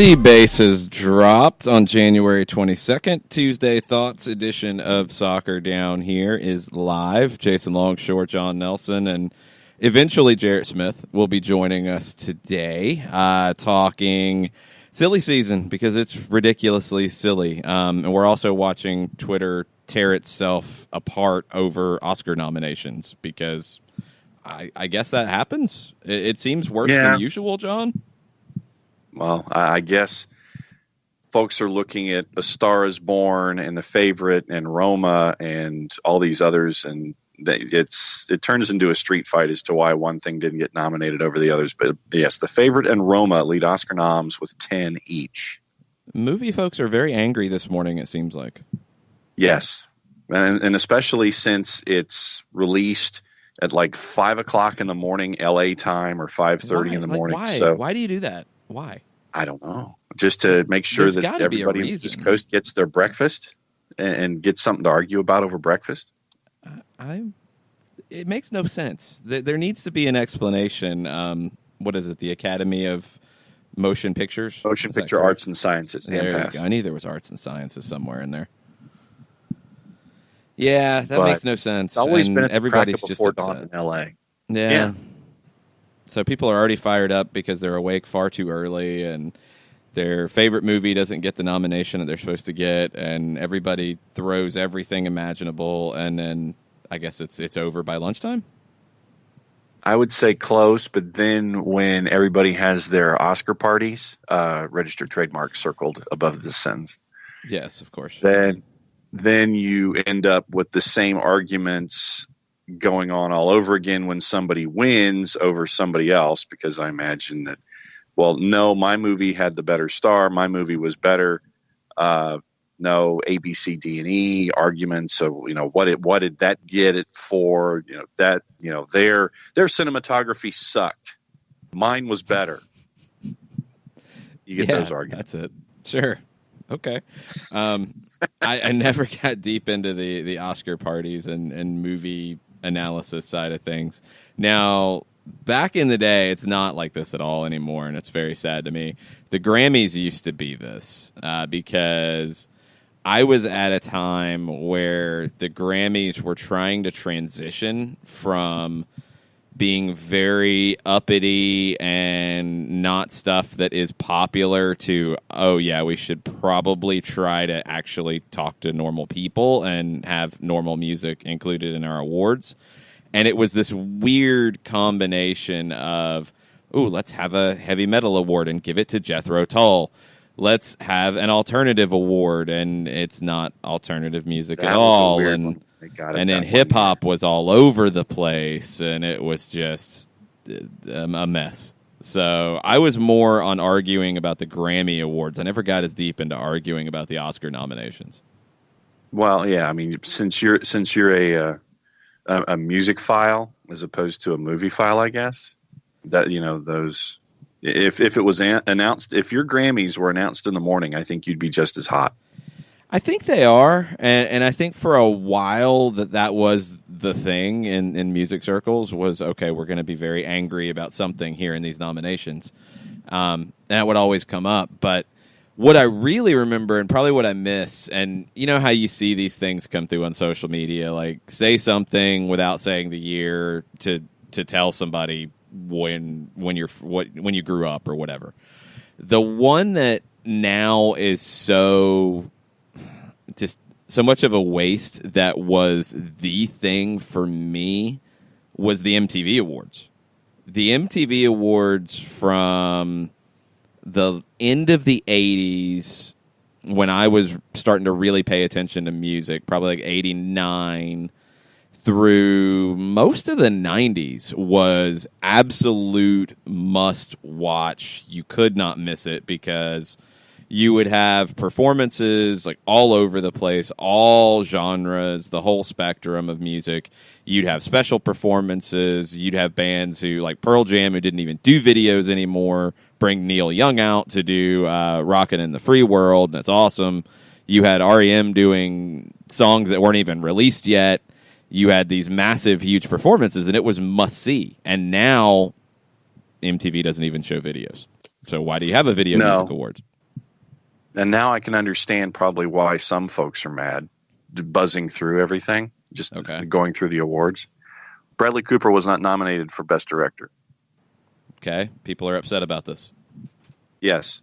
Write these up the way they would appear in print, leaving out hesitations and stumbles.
The bases dropped on January 22nd. Tuesday Thoughts edition of Soccer Down Here is live. Jason Longshore, John Nelson, and eventually Jarrett Smith will be joining us today talking silly season because it's ridiculously silly. And we're also watching Twitter tear itself apart over Oscar nominations because I guess that happens. It seems worse than usual, John. Well, I guess folks are looking at A Star Is Born and The Favorite and Roma and all these others, and it turns into a street fight as to why one thing didn't get nominated over the others. But yes, The Favorite and Roma lead Oscar noms with 10 each. Movie folks are very angry this morning, it seems like. Yes, and especially since it's released at like 5 o'clock in the morning LA time or 5:30 in the morning. Why? So why do you do that? Why? I don't know. Just to make sure that everybody on the East Coast gets their breakfast and gets something to argue about over breakfast. It makes no sense. There needs to be an explanation. What is it? The Academy of Motion Pictures? Motion Picture Arts and Sciences. There you go. I knew there was arts and sciences somewhere in there. Yeah, that makes no sense. It's always been at everybody's just before upset. dawn in LA. Yeah. So people are already fired up because they're awake far too early and their favorite movie doesn't get the nomination that they're supposed to get, and everybody throws everything imaginable, and then I guess it's over by lunchtime? I would say close, but then when everybody has their Oscar parties, registered trademark circled above the sentence. Yes, of course. Then you end up with the same arguments going on all over again when somebody wins over somebody else, because I imagine that, well, no, my movie had the better star. My movie was better. No, A, B, C, D, and E arguments. So, what did that get it for? Their cinematography sucked. Mine was better. You get those arguments. That's it. Sure. Okay. I never got deep into the Oscar parties and movie analysis side of things. Now, back in the day, it's not like this at all anymore, and it's very sad to me. The Grammys used to be this because I was at a time where the Grammys were trying to transition from being very uppity and not stuff that is popular to, oh, yeah, we should probably try to actually talk to normal people and have normal music included in our awards. And it was this weird combination of, ooh, let's have a heavy metal award and give it to Jethro Tull. Let's have an alternative award, and it's not alternative music at all. And then hip hop was all over the place, and it was just a mess. So I was more on arguing about the Grammy Awards. I never got as deep into arguing about the Oscar nominations. Well, yeah, I mean, since you're a music file as opposed to a movie file, I guess that those. If it was announced, if your Grammys were announced in the morning, I think you'd be just as hot. I think they are, and I think for a while that was the thing in music circles was, okay, we're going to be very angry about something here in these nominations. And that would always come up. But what I really remember, and probably what I miss, and you know how you see these things come through on social media, like say something without saying the year to tell somebody when you grew up or whatever. The one that now is so much of a waste that was the thing for me was the MTV Awards. The MTV Awards from the end of the 80s, when I was starting to really pay attention to music, probably like 89 through most of the 90s, was absolute must watch. You could not miss it because you would have performances like all over the place, all genres, the whole spectrum of music. You'd have special performances. You'd have bands who, like Pearl Jam, who didn't even do videos anymore, bring Neil Young out to do Rockin' in the Free World, and that's awesome. You had REM doing songs that weren't even released yet. You had these massive, huge performances, and it was must-see. And now MTV doesn't even show videos. So why do you have a Video Music Awards? And now I can understand probably why some folks are mad, buzzing through everything, just going through the awards. Bradley Cooper was not nominated for Best Director. Okay, people are upset about this. Yes.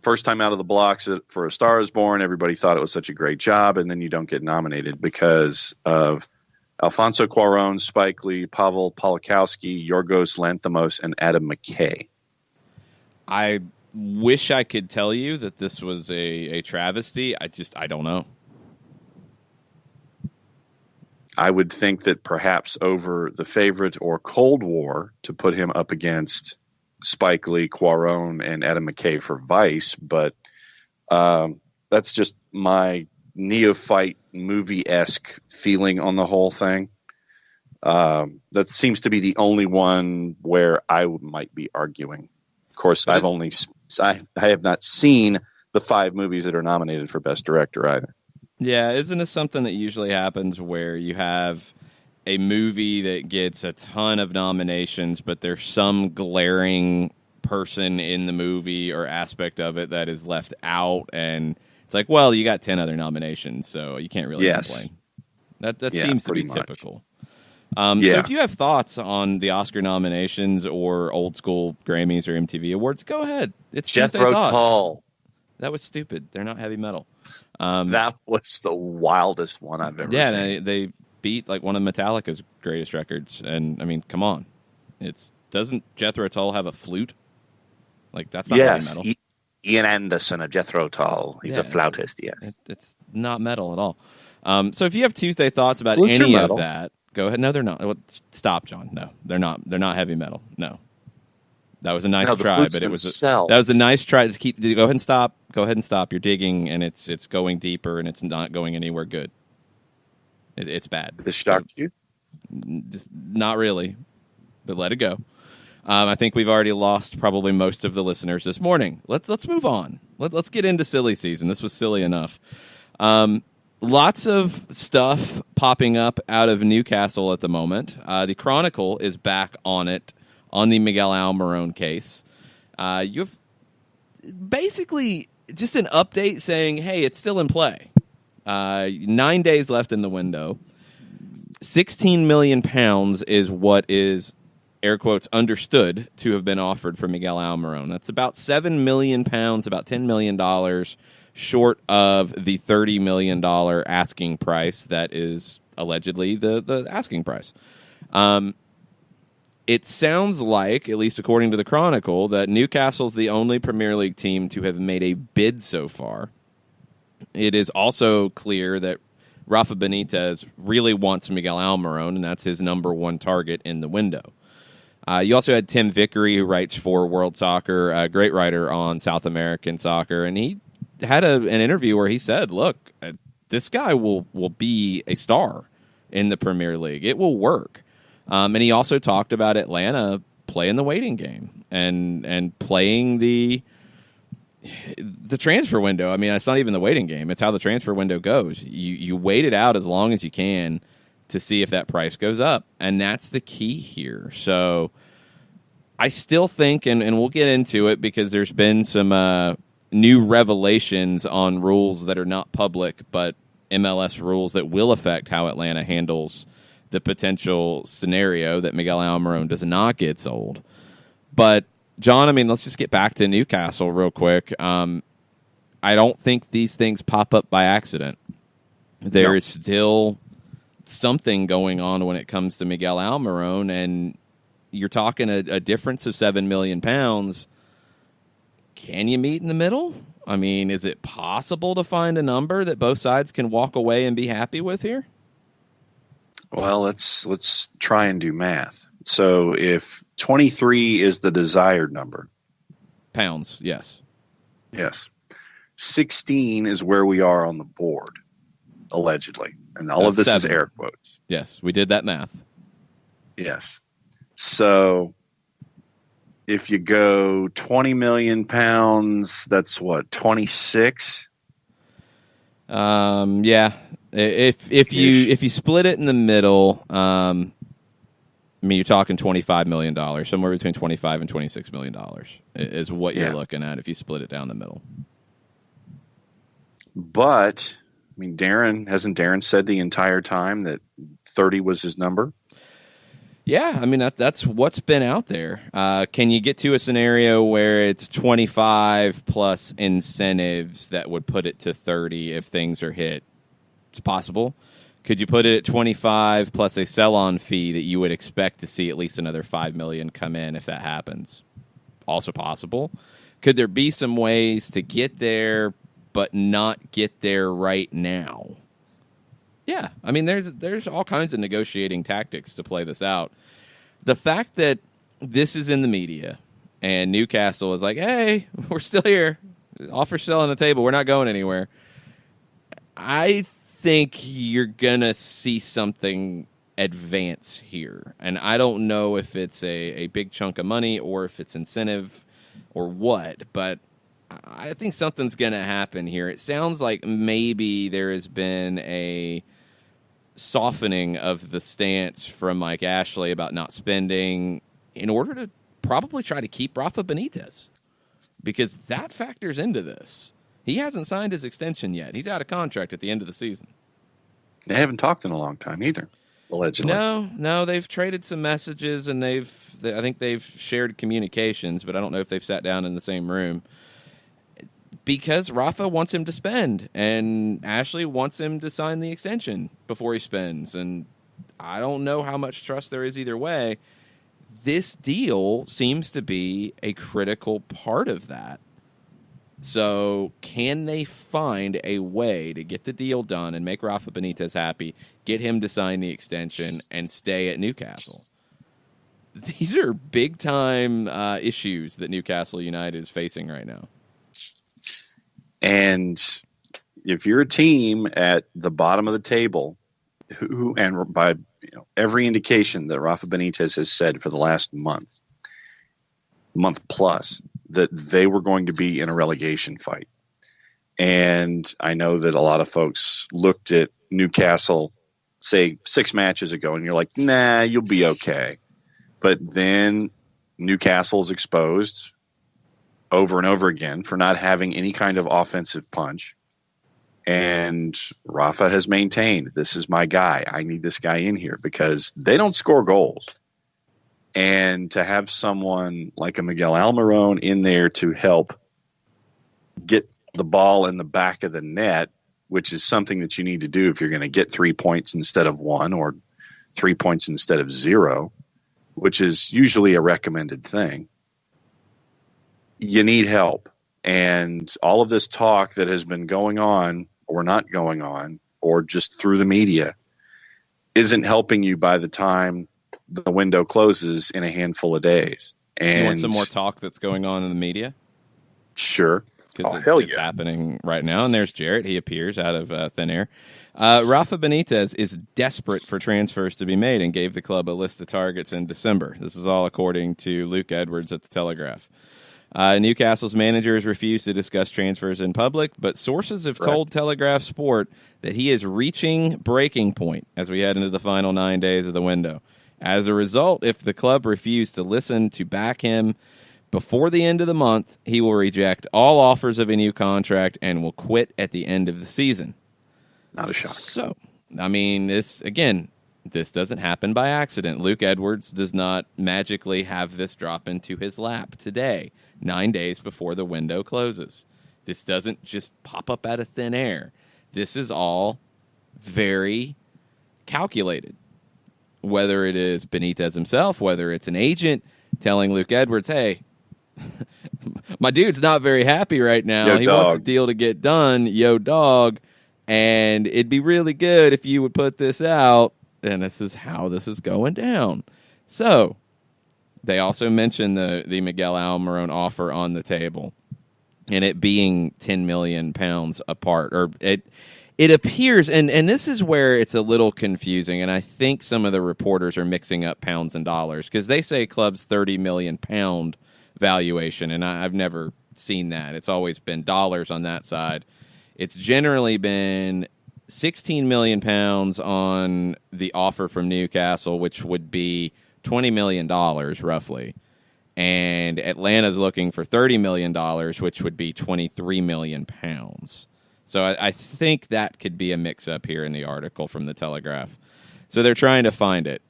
First time out of the blocks for A Star Is Born, everybody thought it was such a great job, and then you don't get nominated because of Alfonso Cuarón, Spike Lee, Pavel Polakowski, Yorgos Lanthimos, and Adam McKay. I wish I could tell you that this was a travesty. I don't know. I would think that perhaps over The Favorite or Cold War to put him up against Spike Lee, Cuarón, and Adam McKay for Vice, but that's just my neophyte movie-esque feeling on the whole thing. That seems to be the only one where I might be arguing. Of course, I have not seen the 5 movies that are nominated for Best Director either. Yeah, isn't this something that usually happens where you have a movie that gets a ton of nominations, but there's some glaring person in the movie or aspect of it that is left out, and it's like, well, you got 10 other nominations, so you can't really complain. That seems to be typical. So if you have thoughts on the Oscar nominations or old school Grammys or MTV Awards, go ahead. It's Jethro Tull. That was stupid. They're not heavy metal. That was the wildest one I've ever seen. Yeah, they beat like one of Metallica's greatest records, and I mean, come on, doesn't Jethro Tull have a flute? Like that's not heavy metal. Ian Anderson of Jethro Tull. He's a flautist. Yes, it's not metal at all. So if you have Tuesday thoughts about any of that, go ahead. No, they're not. Stop, John. No, they're not. They're not heavy metal. No. That was a nice try, but that was a nice try to keep. Go ahead and stop. Go ahead and stop. You're digging, and it's going deeper, and it's not going anywhere good. It's bad. This shocked you? Just not really, but let it go. I think we've already lost probably most of the listeners this morning. Let's move on. Let's get into silly season. This was silly enough. Lots of stuff popping up out of Newcastle at the moment. The Chronicle is back on it. On the Miguel Almiron case. You have basically just an update saying, hey, it's still in play. 9 days left in the window. £16 million is what is, air quotes, understood to have been offered for Miguel Almiron. That's about £7 million, about $10 million short of the $30 million asking price that is allegedly the asking price. It sounds like, at least according to the Chronicle, that Newcastle's the only Premier League team to have made a bid so far. It is also clear that Rafa Benitez really wants Miguel Almiron, and that's his number one target in the window. You also had Tim Vickery, who writes for World Soccer, a great writer on South American soccer, and he had an interview where he said, look, this guy will be a star in the Premier League. It will work. And he also talked about Atlanta playing the waiting game and playing the transfer window. I mean, it's not even the waiting game. It's how the transfer window goes. You wait it out as long as you can to see if that price goes up. And that's the key here. So I still think, and we'll get into it because there's been some new revelations on rules that are not public, but MLS rules that will affect how Atlanta handles the potential scenario that Miguel Almiron does not get sold. But, John, I mean, let's just get back to Newcastle real quick. I don't think these things pop up by accident. There is still something going on when it comes to Miguel Almiron, and you're talking a difference of £7 million. Can you meet in the middle? I mean, is it possible to find a number that both sides can walk away and be happy with here? Well, let's try and do math. So if 23 is the desired number. Pounds, yes. Yes. 16 is where we are on the board, allegedly. And all of this 7. Is air quotes. Yes, we did that math. Yes. So if you go 20 million pounds, that's what, 26? Yeah. If you split it in the middle, I mean, you're talking $25 million, somewhere between $25 and $26 million is what you're looking at if you split it down the middle. But I mean, hasn't Darren said the entire time that 30 was his number? Yeah, I mean that's what's been out there. Can you get to a scenario where it's 25 plus incentives that would put it to 30 if things are hit? It's possible. Could you put it at 25 plus a sell-on fee that you would expect to see at least another $5 million come in if that happens? Also possible. Could there be some ways to get there but not get there right now? Yeah, I mean, there's all kinds of negotiating tactics to play this out. The fact that this is in the media and Newcastle is like, hey, we're still here. Offer's still on the table. We're not going anywhere. I think you're going to see something advance here. And I don't know if it's a big chunk of money or if it's incentive or what, but I think something's going to happen here. It sounds like maybe there has been a softening of the stance from Mike Ashley about not spending in order to probably try to keep Rafa Benitez, because that factors into this. He hasn't signed his extension yet. He's out of contract at the end of the season. They haven't talked in a long time either, allegedly. No, they've traded some messages and I think they've shared communications, but I don't know if they've sat down in the same room. Because Rafa wants him to spend, and Ashley wants him to sign the extension before he spends. And I don't know how much trust there is either way. This deal seems to be a critical part of that. So can they find a way to get the deal done and make Rafa Benitez happy, get him to sign the extension, and stay at Newcastle? These are big-time issues that Newcastle United is facing right now. And if you're a team at the bottom of the table, and by every indication that Rafa Benitez has said for the last month plus, that they were going to be in a relegation fight. And I know that a lot of folks looked at Newcastle, say 6 matches ago, and you're like, nah, you'll be okay. But then Newcastle's exposed over and over again for not having any kind of offensive punch. And Rafa has maintained, this is my guy. I need this guy in here because they don't score goals. And to have someone like a Miguel Almiron in there to help get the ball in the back of the net, which is something that you need to do if you're going to get 3 points instead of 1 or 3 points instead of 0, which is usually a recommended thing. You need help. And all of this talk that has been going on or not going on or just through the media isn't helping you by the time the window closes in a handful of days. And you want some more talk that's going on in the media? Sure. Because it's happening right now. And there's Jarrett. He appears out of thin air. Rafa Benitez is desperate for transfers to be made and gave the club a list of targets in December. This is all according to Luke Edwards at The Telegraph. Newcastle's managers refused to discuss transfers in public, but sources have told Telegraph Sport that he is reaching breaking point as we head into the final 9 days of the window. As a result, if the club refused to listen to back him before the end of the month, he will reject all offers of a new contract and will quit at the end of the season. Not a shock. So, I mean, this doesn't happen by accident. Luke Edwards does not magically have this drop into his lap today, 9 days before the window closes. This doesn't just pop up out of thin air. This is all very calculated. Whether it is Benitez himself, whether it's an agent telling Luke Edwards, hey, my dude's not very happy right now. He wants a deal to get done. Yo, dog. And it'd be really good if you would put this out. And this is how this is going down. So they also mentioned the Miguel Almiron offer on the table and it being £10 million apart. Or it appears, and this is where it's a little confusing, and I think some of the reporters are mixing up pounds and dollars because they say club's £30 million valuation, and I've never seen that. It's always been dollars on that side. It's generally been £16 million on the offer from Newcastle, which would be $20 million roughly. And Atlanta's looking for $30 million, which would be £23 million. So I think that could be a mix-up here in the article from the Telegraph. So they're trying to find it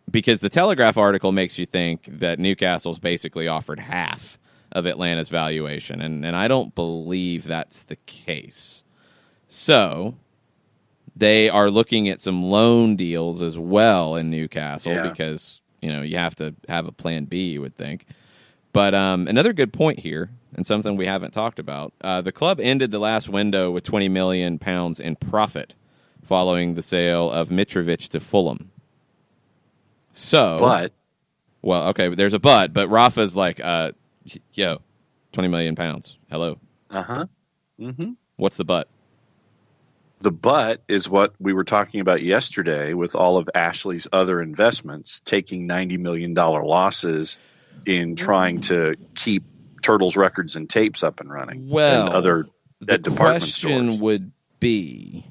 because the Telegraph article makes you think that Newcastle's basically offered half of Atlanta's valuation, and I don't believe that's the case. So they are looking at some loan deals as well in Newcastle because you have to have a plan B, you would think. But another good point here, and something we haven't talked about, the club ended the last window with £20 million in profit following the sale of Mitrovic to Fulham. So, okay, there's a but Rafa's like, yo, £20 million. Hello. Uh-huh. Mm-hmm. What's the but? The but is what we were talking about yesterday with all of Ashley's other investments taking $90 million losses in trying to keep Turtles records and tapes up and running. Well, and other department stores. The question would be,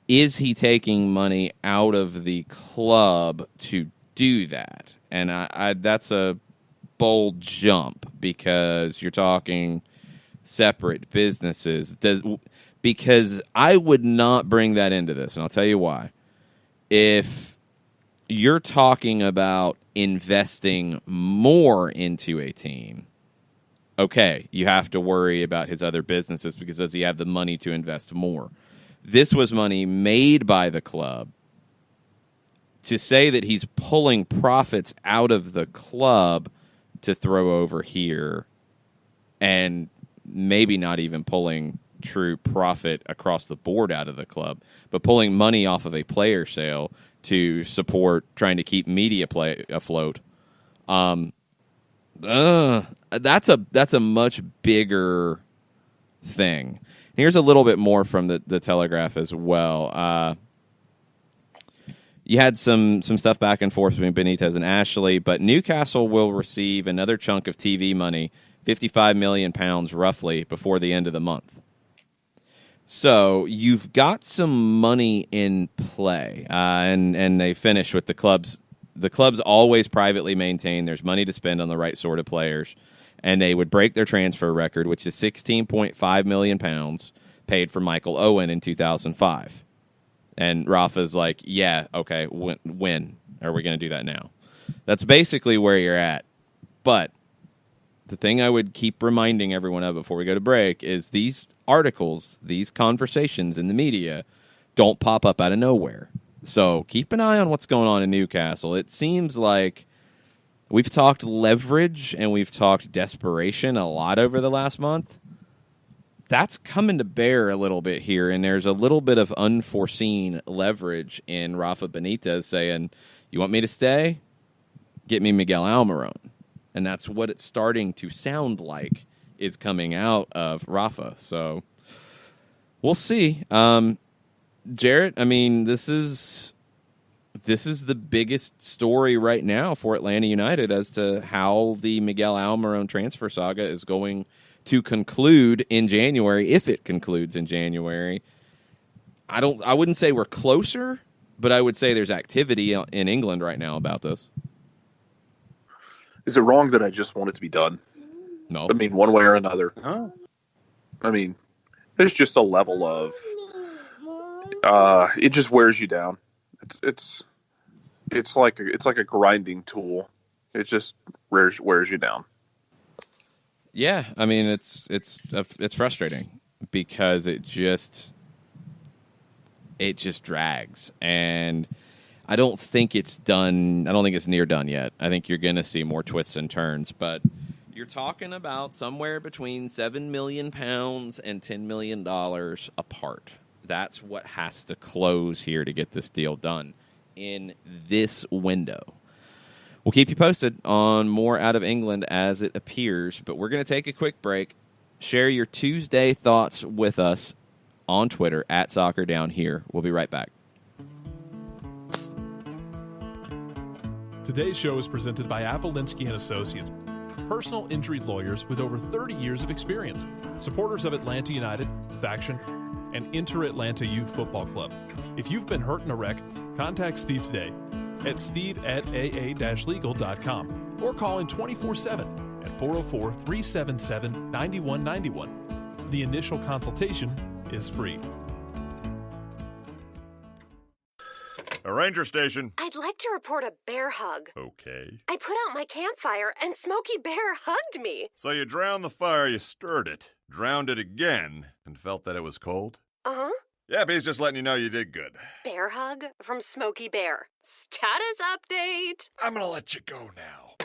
is he taking money out of the club to do that? And I that's a bold jump because you're talking separate businesses. Because I would not bring that into this, and I'll tell you why. If you're talking about investing more into a team, okay, you have to worry about his other businesses because does he have the money to invest more? This was money made by the club. To say that he's pulling profits out of the club to throw over here and maybe not even pulling true profit across the board out of the club, but pulling money off of a player sale to support trying to keep media play afloat. That's a much bigger thing. Here's a little bit more from the Telegraph as well. You had some stuff back and forth between Benitez and Ashley, but Newcastle will receive another chunk of TV money, £55 million roughly, before the end of the month. So you've got some money in play, and they finish with the clubs. The clubs always privately maintain there's money to spend on the right sort of players, and they would break their transfer record, which is £16.5 million paid for Michael Owen in 2005. And Rafa's like, yeah, okay, when are we going to do that now? That's basically where you're at. But the thing I would keep reminding everyone of before we go to break is these articles, these conversations in the media don't pop up out of nowhere. So keep an eye on what's going on in Newcastle. It seems like we've talked leverage and we've talked desperation a lot over the last month. That's coming to bear a little bit here, and there's a little bit of unforeseen leverage in Rafa Benitez saying, you want me to stay? Get me Miguel Almiron. And that's what it's starting to sound like is coming out of Rafa. So we'll see. Jarrett, I mean, this is the biggest story right now for Atlanta United as to how the Miguel Almiron transfer saga is going to conclude in January, if it concludes in January. I wouldn't say we're closer, but I would say there's activity in England right now about this. Is it wrong that I just want it to be done? No. I mean, one way or another. Oh. I mean, there's just a level of it just wears you down. It's like a grinding tool. It just wears you down. Yeah, I mean it's frustrating because it just drags, and I don't think it's done. I don't think it's near done yet. I think you're going to see more twists and turns, but you're talking about somewhere between £7 million and $10 million apart. That's what has to close here to get this deal done in this window. We'll keep you posted on more out of England as it appears, but we're going to take a quick break. Share your Tuesday thoughts with us on Twitter @SoccerDownHere. We'll be right back. Today's show is presented by Appolinsky & Associates, personal injury lawyers with over 30 years of experience, supporters of Atlanta United, Faction, and Inter-Atlanta Youth Football Club. If you've been hurt in a wreck, contact Steve today at steve@aa-legal.com or call in 24/7 at 404-377-9191. The initial consultation is free. A ranger station. I'd like to report a bear hug. Okay. I put out my campfire and Smokey Bear hugged me. So you drowned the fire, you stirred it, drowned it again, and felt that it was cold? Uh-huh. Yep, he's just letting you know you did good. Bear hug from Smokey Bear. Status update. I'm gonna let you go now.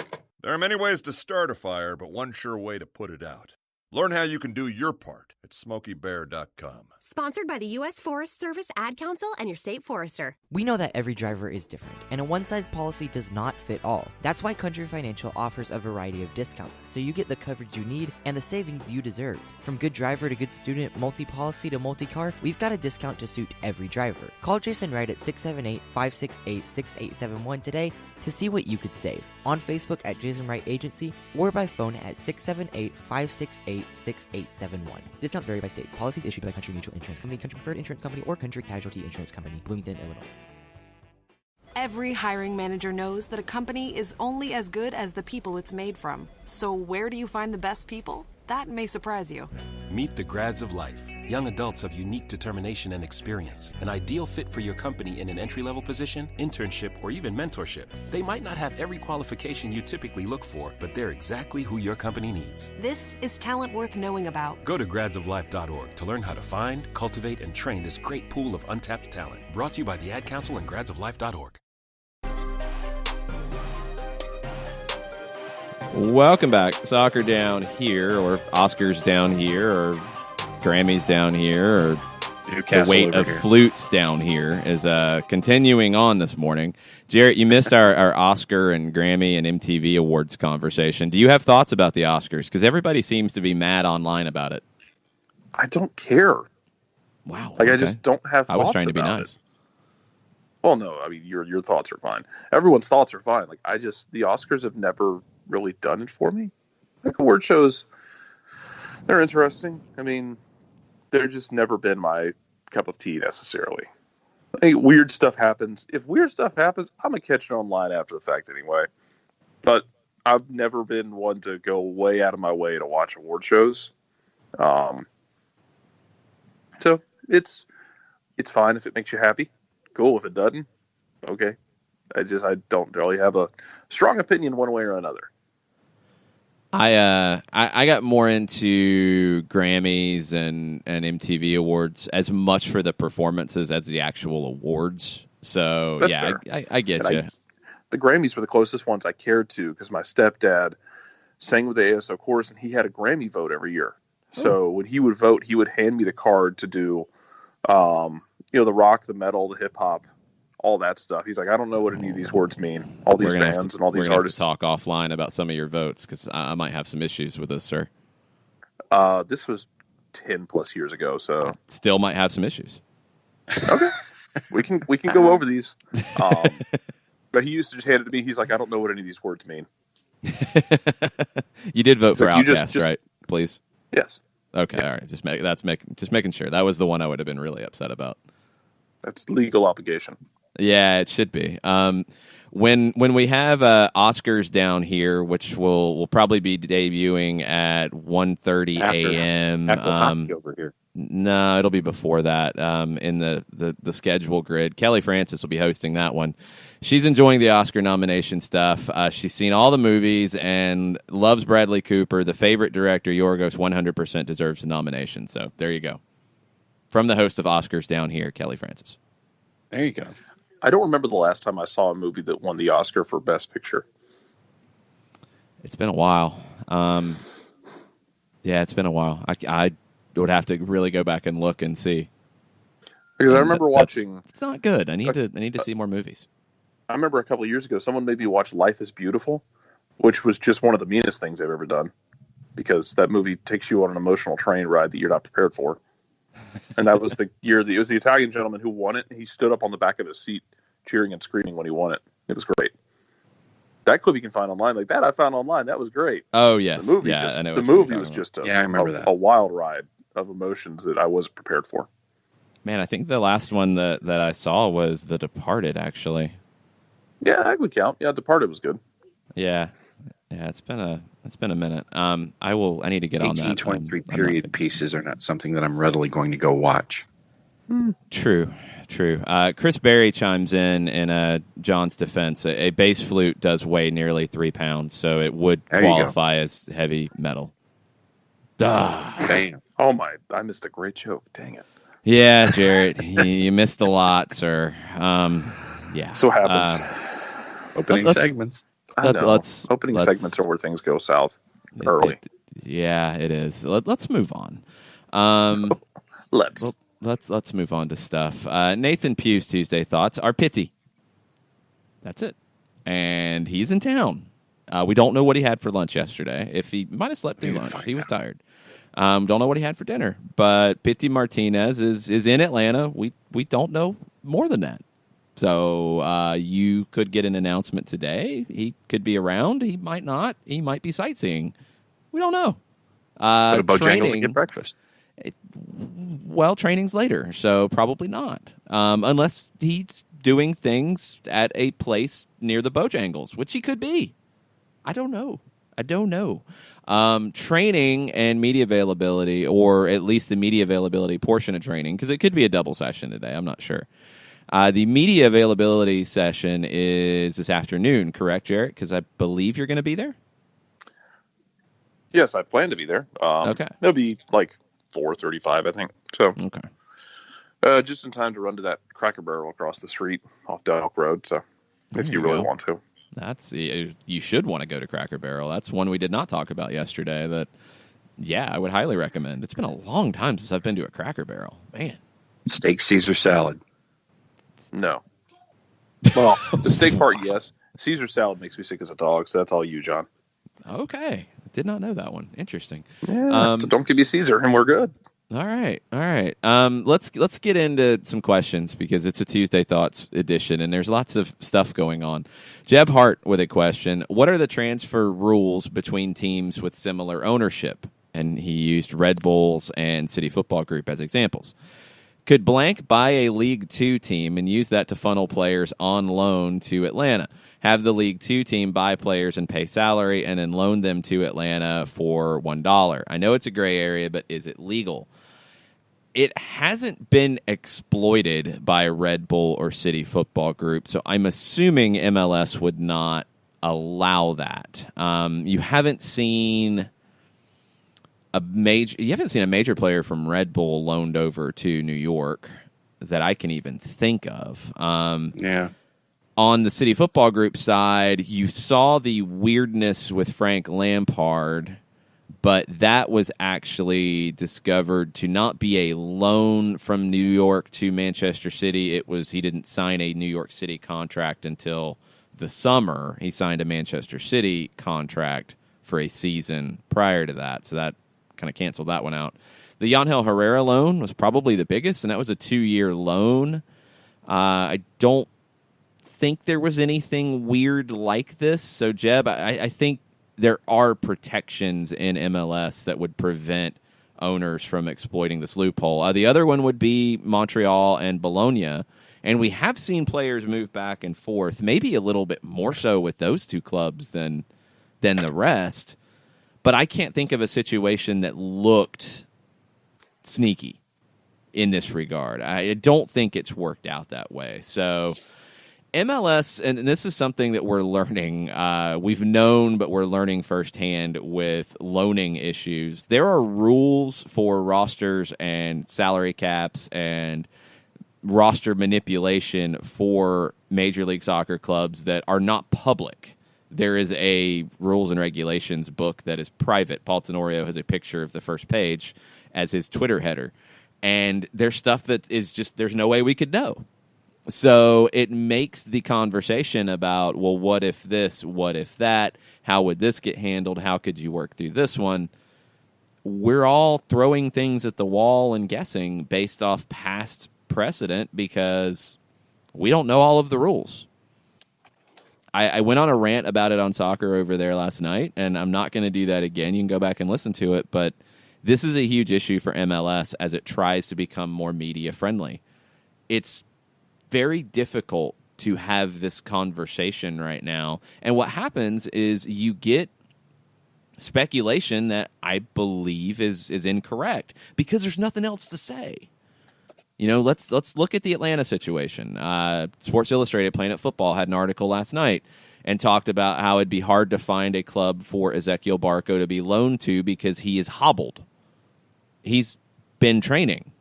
There are many ways to start a fire, but one sure way to put it out. Learn how you can do your part at SmokeyBear.com. Sponsored by the U.S. Forest Service, Ad Council, and your state forester. We know that every driver is different, and a one-size policy does not fit all. That's why Country Financial offers a variety of discounts, so you get the coverage you need and the savings you deserve. From good driver to good student, multi-policy to multi-car, we've got a discount to suit every driver. Call Jason Wright at 678-568-6871 today to see what you could save. On Facebook at Jason Wright Agency, or by phone at 678-568-6871. Discounts vary by state. Policies issued by Country Mutual Insurance Company, Country Preferred Insurance Company, or Country Casualty Insurance Company, Bloomington, Illinois. Every hiring manager knows that a company is only as good as the people it's made from. So where do you find the best people? That may surprise you. Meet the grads of life. Young adults of unique determination and experience. An ideal fit for your company in an entry-level position, internship, or even mentorship. They might not have every qualification you typically look for, but they're exactly who your company needs. This is talent worth knowing about. Go to gradsoflife.org to learn how to find, cultivate, and train this great pool of untapped talent. Brought to you by the Ad Council and gradsoflife.org. Welcome back. Soccer down here, or Oscars down here, or Grammys down here, or Newcastle the weight of here. flutes down here is continuing on this morning. Jarrett, you missed our Oscar and Grammy and MTV Awards conversation. Do you have thoughts about the Oscars? Because everybody seems to be mad online about it. I don't care. Wow. Like, okay. I just don't have thoughts I was trying to be about nice. it. Well, no, I mean, your thoughts are fine. Everyone's thoughts are fine. Like, the Oscars have never really done it for me. Like, award shows, they're interesting. I mean, they're just never been my cup of tea necessarily. I think weird stuff happens. If weird stuff happens, I'm going to catch it online after the fact anyway. But I've never been one to go way out of my way to watch award shows. So it's fine if it makes you happy. Cool. If it doesn't, okay. I don't really have a strong opinion one way or another. I got more into Grammys and MTV Awards as much for the performances as the actual awards. So, That's yeah, fair. I get you. The Grammys were the closest ones I cared to because my stepdad sang with the ASO chorus and he had a Grammy vote every year. So when he would vote, he would hand me the card to do, the rock, the metal, the hip hop, all that stuff. He's like, I don't know what any of these words mean. All these bands and all these artists. We're going to talk offline about some of your votes because I might have some issues with this, sir. This was 10 plus years ago, so still might have some issues. Okay, we can go over these. But he used to just hand it to me. He's like, I don't know what any of these words mean. You did vote for like, Outkast, right? Please. Yes. Okay. Yes. All right. Just making sure. That was the one I would have been really upset about. That's legal obligation. Yeah, it should be. When we have Oscars down here, which will probably be debuting at 1:30 a.m. After hockey over here. No, it'll be before that in the schedule grid. Kelly Francis will be hosting that one. She's enjoying the Oscar nomination stuff. She's seen all the movies and loves Bradley Cooper. The favorite director, Yorgos, 100% deserves the nomination. So there you go. From the host of Oscars down here, Kelly Francis. There you go. I don't remember the last time I saw a movie that won the Oscar for Best Picture. It's been a while. Yeah, it's been a while. I would have to really go back and look and see. Because I remember watching. It's not good. I need to see more movies. I remember a couple of years ago, someone made me watch Life is Beautiful, which was just one of the meanest things I've ever done. Because that movie takes you on an emotional train ride that you're not prepared for. And that was the year it was the Italian gentleman who won it. And he stood up on the back of his seat cheering and screaming when he won it. It was great. That clip you can find online. Like that I found online. That was great. Oh, yes. The movie, I know the movie was just I remember that. a wild ride of emotions that I wasn't prepared for. Man, I think the last one that I saw was The Departed, actually. Yeah, that would count. Yeah, Departed was good. Yeah, it's been It's been a minute. I need to get on that. 1823 period pieces are not something that I'm readily going to go watch. True. Chris Berry chimes in John's defense. A bass flute does weigh nearly 3 pounds, so it would qualify as heavy metal. Damn. Oh my! I missed a great joke. Dang it. Yeah, Jarrett, you missed a lot, sir. Yeah. So happens. Opening segments. Opening segments are where things go south early. It is. Let's move on. Let's move on to stuff. Nathan Pugh's Tuesday thoughts are pitty. That's it. And he's in town. We don't know what he had for lunch yesterday. If he might have slept through lunch. He was tired. Don't know what he had for dinner. But Pitty Martinez is in Atlanta. We don't know more than that. So you could get an announcement today. He could be around. He might not. He might be sightseeing. We don't know. Go to Bojangles and get breakfast. Training's later, so probably not. Unless he's doing things at a place near the Bojangles, which he could be. I don't know. Training and media availability, or at least the media availability portion of training, because it could be a double session today. I'm not sure. The media availability session is this afternoon, correct, Jarrett? Because I believe you're going to be there? Yes, I plan to be there. Okay. It'll be like 4:35, I think. So, okay. Just in time to run to that Cracker Barrel across the street off Delk Road. So, if you really want to. You should want to go to Cracker Barrel. That's one we did not talk about yesterday that, I would highly recommend. It's been a long time since I've been to a Cracker Barrel. Man. Steak Caesar salad. No. Well, the steak part, yes. Caesar salad makes me sick as a dog, so that's all you, John. Okay. I did not know that one. Interesting. Yeah, so don't give me Caesar, and we're good. All right. Let's get into some questions because it's a Tuesday Thoughts edition, and there's lots of stuff going on. Jeb Hart with a question. What are the transfer rules between teams with similar ownership? And he used Red Bulls and City Football Group as examples. Could blank buy a League Two team and use that to funnel players on loan to Atlanta? Have the League Two team buy players and pay salary and then loan them to Atlanta for $1. I know it's a gray area, but is it legal? It hasn't been exploited by Red Bull or City Football Group, so I'm assuming MLS would not allow that. You haven't seen a major player from Red Bull loaned over to New York that I can even think of. On the City Football Group side, you saw the weirdness with Frank Lampard, but that was actually discovered to not be a loan from New York to Manchester City. It was he didn't sign a New York City contract until the summer. He signed a Manchester City contract for a season prior to that, so that kind of canceled that one out. The Yangel Herrera loan was probably the biggest, and that was a 2-year loan. I don't think there was anything weird like this. So, Jeb, I think there are protections in MLS that would prevent owners from exploiting this loophole. The other one would be Montreal and Bologna, and we have seen players move back and forth, maybe a little bit more so with those two clubs than the rest. But I can't think of a situation that looked sneaky in this regard. I don't think it's worked out that way. So MLS, and this is something that we're learning, we've known, but we're learning firsthand with loaning issues. There are rules for rosters and salary caps and roster manipulation for Major League Soccer clubs that are not public. There is a rules and regulations book that is private. Paul Tenorio has a picture of the first page as his Twitter header. And there's stuff that is just, there's no way we could know. So it makes the conversation about, well, what if this, what if that, how would this get handled, how could you work through this one? We're all throwing things at the wall and guessing based off past precedent because we don't know all of the rules. I went on a rant about it on Soccer Over There last night, and I'm not going to do that again. You can go back and listen to it, but this is a huge issue for MLS as it tries to become more media-friendly. It's very difficult to have this conversation right now, and what happens is you get speculation that I believe is incorrect because there's nothing else to say. Let's look at the Atlanta situation. Sports Illustrated, Planet Football, had an article last night and talked about how it'd be hard to find a club for Ezequiel Barco to be loaned to because he is hobbled. He's been training.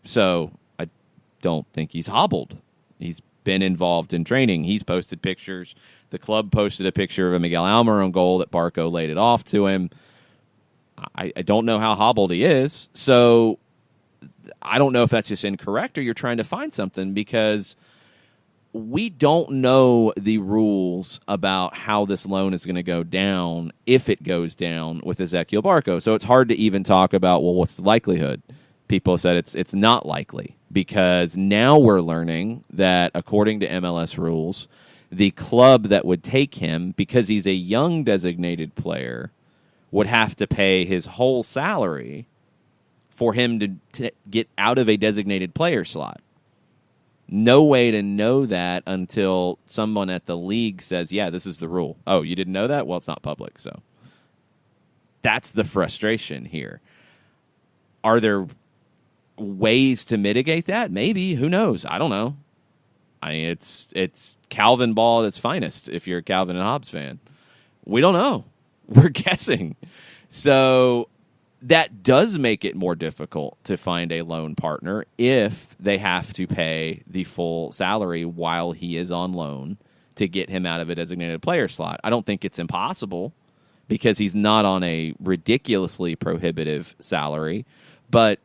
So I don't think he's hobbled. He's been involved in training. He's posted pictures. The club posted a picture of a Miguel Almiron goal that Barco laid it off to him. I don't know how hobbled he is. So I don't know if that's just incorrect or you're trying to find something, because we don't know the rules about how this loan is going to go down if it goes down with Ezequiel Barco. So it's hard to even talk about, well, what's the likelihood? People said it's not likely, because now we're learning that according to MLS rules, the club that would take him, because he's a young designated player, would have to pay his whole salary for him to get out of a designated player slot. No way to know that until someone at the league says, yeah, this is the rule. Oh, you didn't know that? Well, it's not public. So that's the frustration here. Are there ways to mitigate that? Maybe. Who knows? I don't know. I mean, it's Calvin ball at its finest if you're a Calvin and Hobbes fan. We don't know. We're guessing. So that does make it more difficult to find a loan partner if they have to pay the full salary while he is on loan to get him out of a designated player slot. I don't think it's impossible because he's not on a ridiculously prohibitive salary, but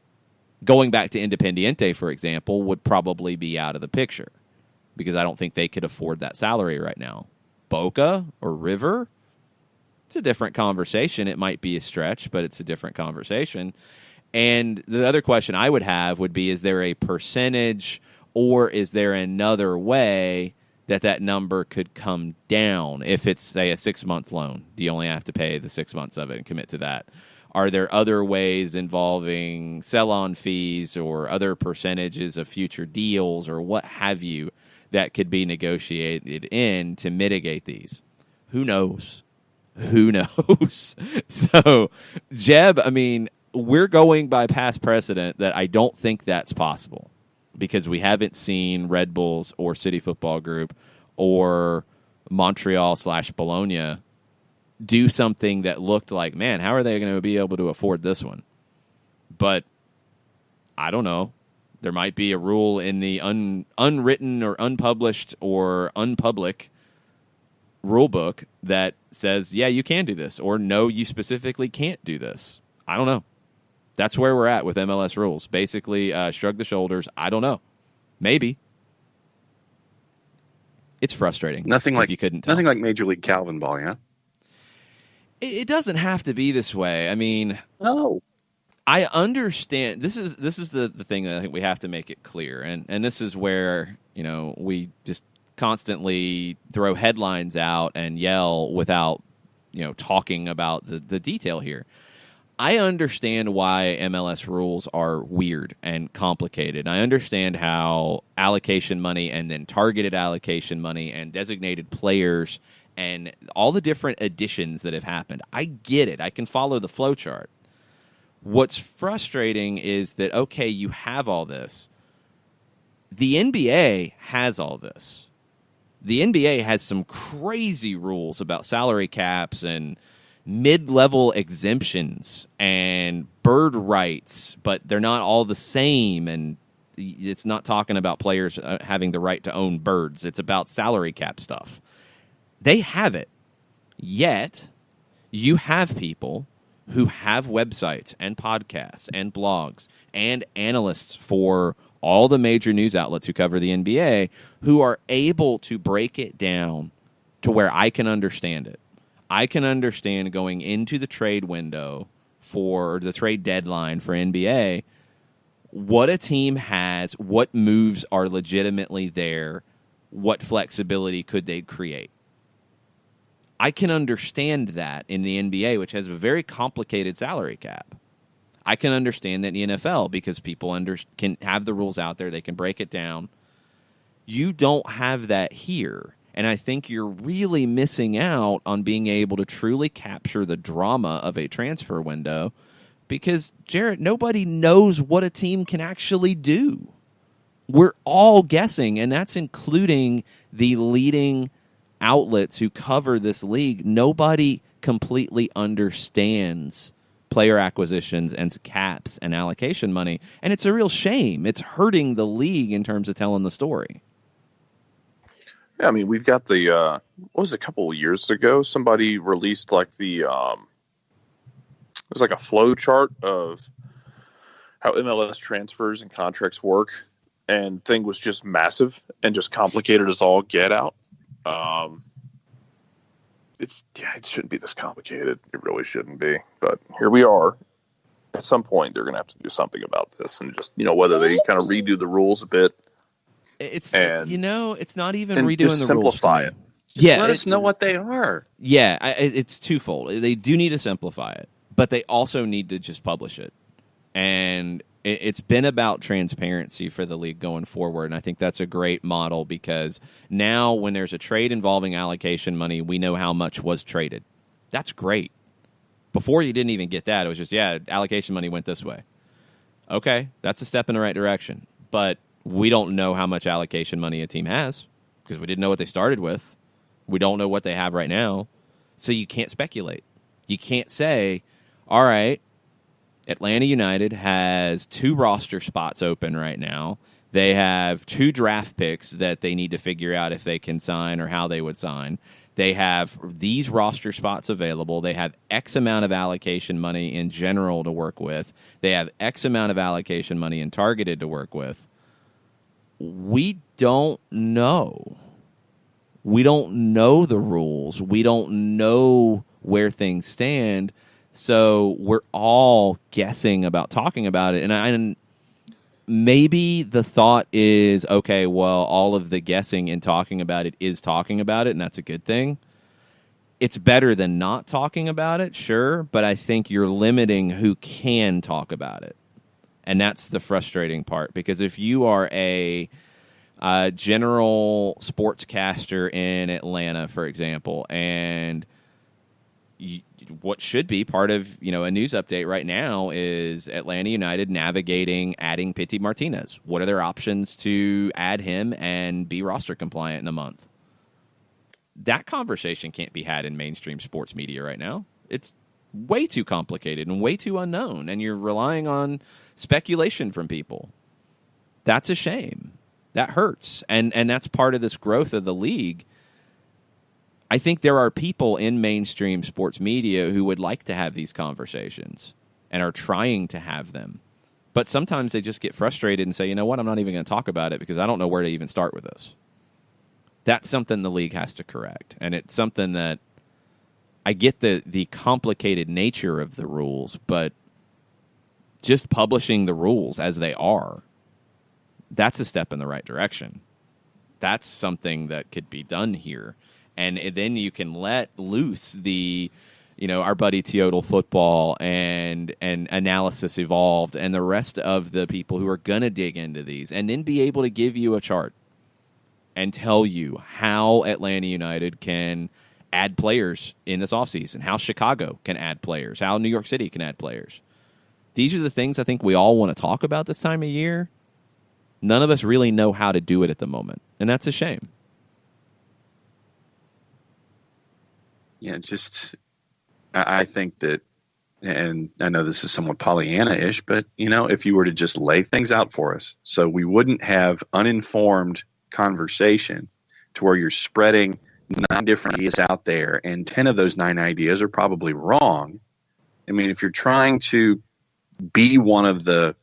going back to Independiente, for example, would probably be out of the picture because I don't think they could afford that salary right now. Boca or River, it's a different conversation. It might be a stretch, but it's a different conversation. And the other question I would have would be, is there a percentage or is there another way that number could come down if it's, say, a 6-month loan? Do you only have to pay the 6 months of it and commit to that? Are there other ways involving sell-on fees or other percentages of future deals or what have you that could be negotiated in to mitigate these? Who knows? Who knows? So, Jeb, I mean, we're going by past precedent that I don't think that's possible because we haven't seen Red Bulls or City Football Group or Montreal/Bologna do something that looked like, man, how are they going to be able to afford this one? But I don't know. There might be a rule in the unwritten or unpublished or unpublic rule book that says, yeah, you can do this, or no, you specifically can't do this. I don't know. That's where we're at with MLS rules. Basically, shrug the shoulders. I don't know. Maybe. It's frustrating. Nothing like you couldn't tell. Nothing like Major League Calvin ball, yeah? It doesn't have to be this way. I mean, no. I understand. This is the thing that I think we have to make it clear, and this is where we just constantly throw headlines out and yell without talking about the detail here. I understand why MLS rules are weird and complicated. I understand how allocation money and then targeted allocation money and designated players and all the different additions that have happened. I get it. I can follow the flow chart. What's frustrating is that, okay, you have all this. The NBA has all this. The NBA has some crazy rules about salary caps and mid-level exemptions and bird rights, but they're not all the same. And it's not talking about players having the right to own birds. It's about salary cap stuff. They have it. Yet, you have people who have websites and podcasts and blogs and analysts for all the major news outlets who cover the NBA who are able to break it down to where I can understand it. I can understand going into the trade window for the trade deadline for NBA, what a team has, what moves are legitimately there, what flexibility could they create. I can understand that in the NBA, which has a very complicated salary cap. I can understand that in the NFL because people can have the rules out there. They can break it down. You don't have that here. And I think you're really missing out on being able to truly capture the drama of a transfer window because, Jarrett, nobody knows what a team can actually do. We're all guessing, and that's including the leading outlets who cover this league. Nobody completely understands player acquisitions and caps and allocation money, and it's a real shame. It's hurting the league in terms of telling the story. Yeah, I mean, we've got the what was it, a couple of years ago? Somebody released like the it was like a flow chart of how MLS transfers and contracts work, and thing was just massive and just complicated as all get out. It shouldn't be this complicated. It really shouldn't be. But here we are. At some point, they're going to have to do something about this, and just whether they kind of redo the rules a bit. It's not even redoing just the simplify rules. it. Just let us know what they are. Yeah, it's twofold. They do need to simplify it, but they also need to just publish it. And it's been about transparency for the league going forward, and I think that's a great model because now when there's a trade involving allocation money, we know how much was traded. That's great. Before you didn't even get that. It was just, allocation money went this way. Okay, that's a step in the right direction. But we don't know how much allocation money a team has because we didn't know what they started with. We don't know what they have right now. So you can't speculate. You can't say, all right, Atlanta United has 2 roster spots open right now. They have 2 draft picks that they need to figure out if they can sign or how they would sign. They have these roster spots available. They have X amount of allocation money in general to work with. They have X amount of allocation money in targeted to work with. We don't know. We don't know the rules. We don't know where things stand. So we're all guessing about talking about it. And maybe the thought is, okay, well, all of the guessing and talking about it is talking about it, and that's a good thing. It's better than not talking about it, sure, but I think you're limiting who can talk about it. And that's the frustrating part, because if you are a general sportscaster in Atlanta, for example, and what should be part of a news update right now is Atlanta United navigating adding Pity Martinez. What are their options to add him and be roster compliant in a month? That conversation can't be had in mainstream sports media right now. It's way too complicated and way too unknown, and you're relying on speculation from people. That's a shame. That hurts, and that's part of this growth of the league. I think there are people in mainstream sports media who would like to have these conversations and are trying to have them. But sometimes they just get frustrated and say, you know what, I'm not even going to talk about it because I don't know where to even start with this. That's something the league has to correct. And it's something that I get the complicated nature of the rules, but just publishing the rules as they are, that's a step in the right direction. That's something that could be done here. And then you can let loose our buddy Teodal Football and Analysis Evolved and the rest of the people who are going to dig into these, and then be able to give you a chart and tell you how Atlanta United can add players in this offseason, how Chicago can add players, how New York City can add players. These are the things I think we all want to talk about this time of year. None of us really know how to do it at the moment, and that's a shame. Yeah, I think that, and I know this is somewhat Pollyanna-ish, but, if you were to just lay things out for us so we wouldn't have uninformed conversation to where you're spreading 9 different ideas out there and 10 of those 9 ideas are probably wrong. I mean, if you're trying to be one of the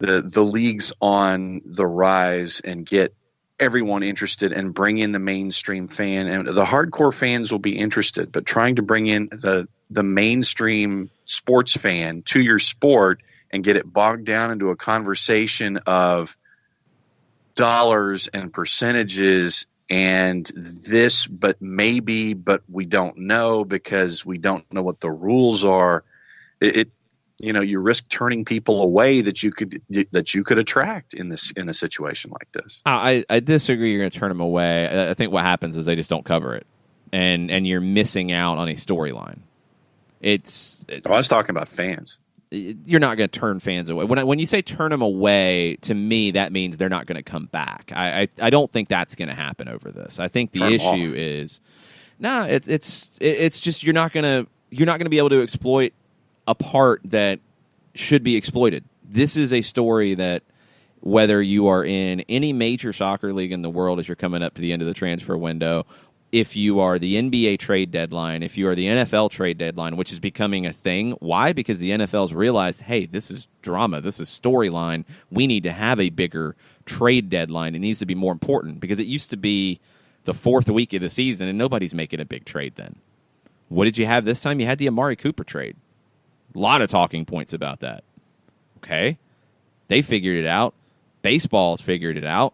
leagues on the rise and get everyone interested and bring in the mainstream fan, and the hardcore fans will be interested, but trying to bring in the mainstream sports fan to your sport and get it bogged down into a conversation of dollars and percentages and this, but maybe, but we don't know because we don't know what the rules are. you risk turning people away that you could attract in a situation like this. I disagree. You're going to turn them away. I think what happens is they just don't cover it, and you're missing out on a storyline. I was talking about fans. You're not going to turn fans away. When you say turn them away, to me that means they're not going to come back. I don't think that's going to happen over this. I think the issue is it's just you're not going to be able to exploit a part that should be exploited. This is a story that, whether you are in any major soccer league in the world as you're coming up to the end of the transfer window, if you are the NBA trade deadline, if you are the NFL trade deadline, which is becoming a thing. Why? Because the NFL's realized, hey, this is drama, this is storyline. We need to have a bigger trade deadline. It needs to be more important, because it used to be the fourth week of the season and nobody's making a big trade then. What did you have this time? You had the Amari Cooper trade. A lot of talking points about that. Okay. They figured it out. Baseball's figured it out.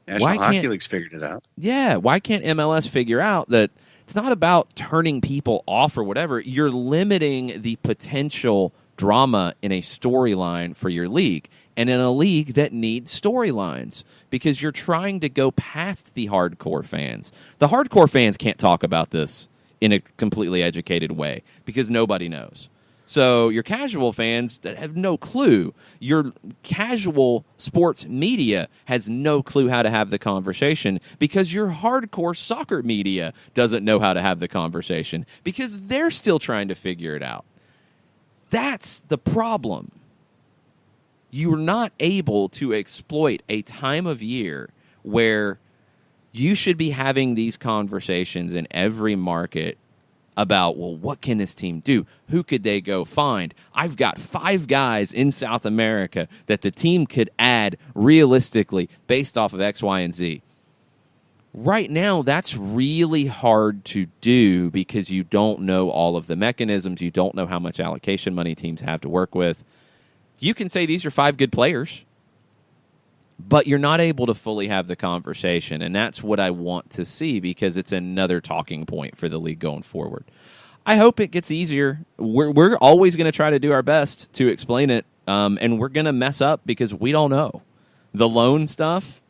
National Hockey League's figured it out. Yeah. Why can't MLS figure out that it's not about turning people off or whatever? You're limiting the potential drama in a storyline for your league, and in a league that needs storylines, because you're trying to go past the hardcore fans. The hardcore fans can't talk about this in a completely educated way because nobody knows. So your casual fans that have no clue. Your casual sports media has no clue how to have the conversation, because your hardcore soccer media doesn't know how to have the conversation because they're still trying to figure it out. That's the problem. You're not able to exploit a time of year where you should be having these conversations in every market about, well, what can this team do? Who could they go find? I've got 5 guys in South America that the team could add realistically based off of X, Y, and Z. Right now, that's really hard to do because you don't know all of the mechanisms. You don't know how much allocation money teams have to work with. You can say these are 5 good players, but you're not able to fully have the conversation, and that's what I want to see, because it's another talking point for the league going forward. I hope it gets easier. We're always going to try to do our best to explain it, and we're going to mess up because we don't know. The loan stuff,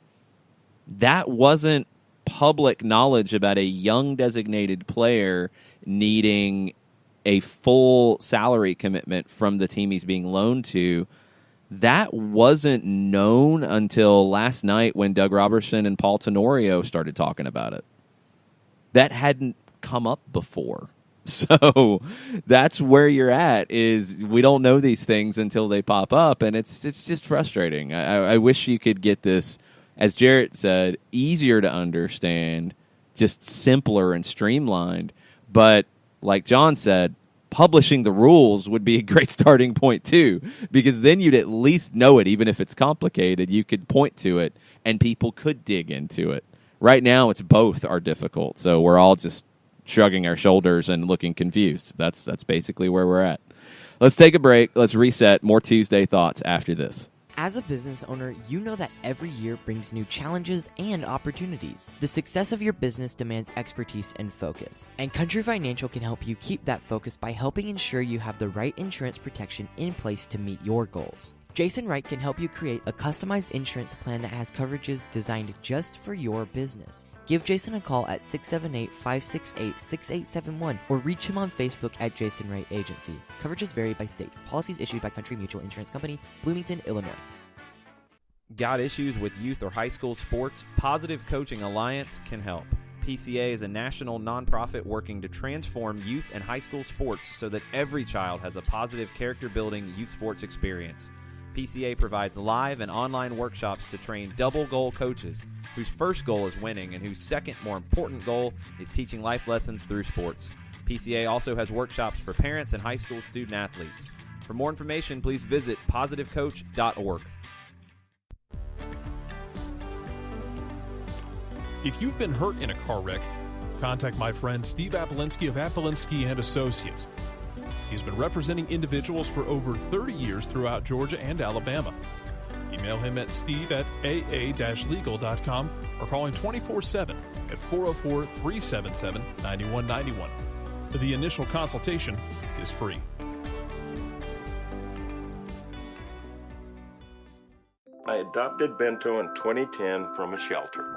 that wasn't public knowledge about a young designated player needing a full salary commitment from the team he's being loaned to. That wasn't known until last night when Doug Robertson and Paul Tenorio started talking about it. That hadn't come up before. So that's where you're at, is we don't know these things until they pop up, and it's just frustrating. I wish you could get this, as Jarrett said, easier to understand, just simpler and streamlined. But like John said, publishing the rules would be a great starting point too, because then you'd at least know it. Even if it's complicated, you could point to it and people could dig into it. Right now, it's both are difficult, so we're all just shrugging our shoulders and looking confused. That's basically where we're at. Let's take a break. Let's reset. More Tuesday thoughts after this. As a business owner, you know that every year brings new challenges and opportunities. The success of your business demands expertise and focus, and Country Financial can help you keep that focus by helping ensure you have the right insurance protection in place to meet your goals. Jason Wright can help you create a customized insurance plan that has coverages designed just for your business. Give Jason a call at 678-568-6871 or reach him on Facebook at Jason Wright Agency. Coverages vary by state. Policies issued by Country Mutual Insurance Company, Bloomington, Illinois. Got issues with youth or high school sports? Positive Coaching Alliance can help. PCA is a national nonprofit working to transform youth and high school sports so that every child has a positive character-building youth sports experience. PCA provides live and online workshops to train double-goal coaches whose first goal is winning and whose second, more important goal is teaching life lessons through sports. PCA also has workshops for parents and high school student athletes. For more information, please visit positivecoach.org. If you've been hurt in a car wreck, contact my friend Steve Apolinsky of Apolinsky & Associates. He's been representing individuals for over 30 years throughout Georgia and Alabama. Email him at steve@aa-legal.com or call him 24/7 at 404-377-9191. The initial consultation is free. adopted Bento in 2010 from a shelter.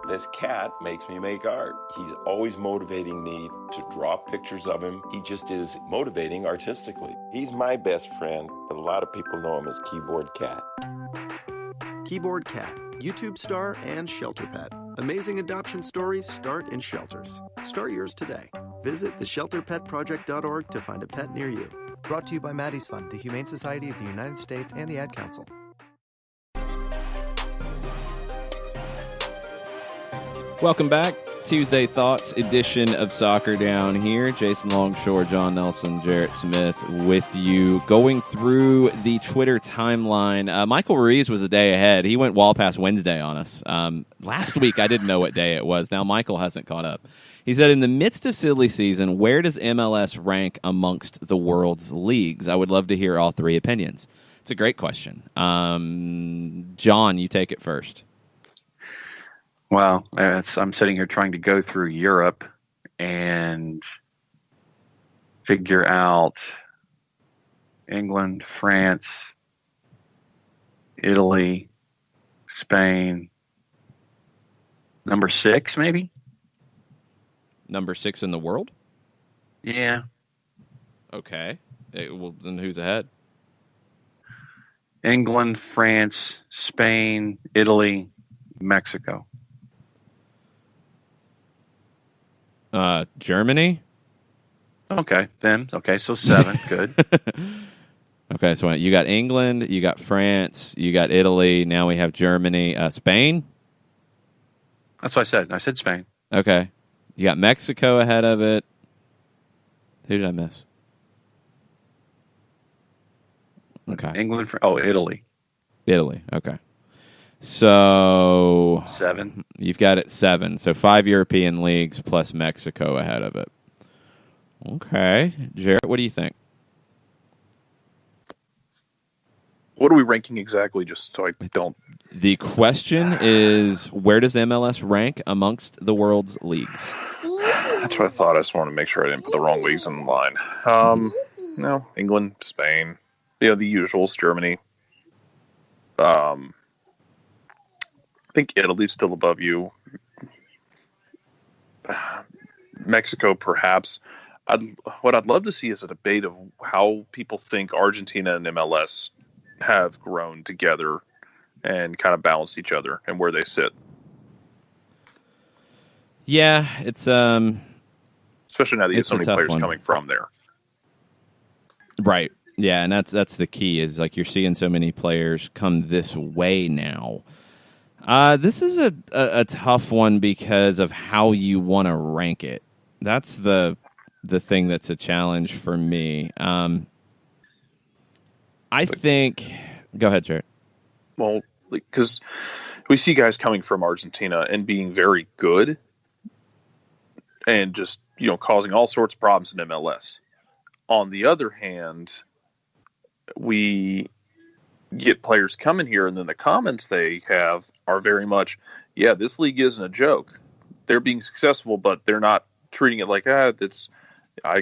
This cat makes me make art. He's always motivating me to draw pictures of him. He just is motivating artistically. He's my best friend, but a lot of people know him as Keyboard Cat. Keyboard Cat, YouTube star and shelter pet. Amazing adoption stories start in shelters. Start yours today. Visit theshelterpetproject.org to find a pet near you. Brought to you by Maddie's Fund, the Humane Society of the United States, and the Ad Council. Welcome back. Tuesday Thoughts edition of Soccer Down here. Jason Longshore, John Nelson, Jarrett Smith with you. Going through the Twitter timeline. Michael Ruiz was a day ahead. He went well past Wednesday on us. Last week, I didn't know what day it was. Now Michael hasn't caught up. He said, in the midst of silly season, where does MLS rank amongst the world's leagues? I would love to hear all three opinions. It's a great question. John, you take it first. Well, I'm sitting here trying to go through Europe and figure out England, France, Italy, Spain. Number 6, maybe? Number 6 in the world? Yeah. Okay. Well, then who's ahead? England, France, Spain, Italy, Mexico. Germany? Okay, so 7. Good. Okay, so you got England, you got France, you got Italy, now we have Germany. Spain? That's what I said. I said Spain. Okay. You got Mexico ahead of it. Who did I miss? Okay. England, Italy. Italy, okay. So 7. You've got it 7. So 5 European leagues plus Mexico ahead of it. Okay. Jarrett, what do you think? What are we ranking exactly, just so I don't... The question is, where does MLS rank amongst the world's leagues? That's what I thought. I just wanted to make sure I didn't put the wrong leagues in line. No, England, Spain, the usuals, Germany. I think Italy's still above you. Mexico, perhaps. What I'd love to see is a debate of how people think Argentina and MLS have grown together and kind of balanced each other and where they sit. Yeah, it's especially now that you have so many players one. coming from there. Right. Yeah, and that's the key is like you're seeing so many players come this way now. This is a tough one because of how you want to rank it. That's the thing that's a challenge for me. I think. Go ahead, Jared. Well, because we see guys coming from Argentina and being very good, and just causing all sorts of problems in MLS. On the other hand, we get players coming here, and then the comments they have are very much, yeah, this league isn't a joke. They're being successful, but they're not treating it like, I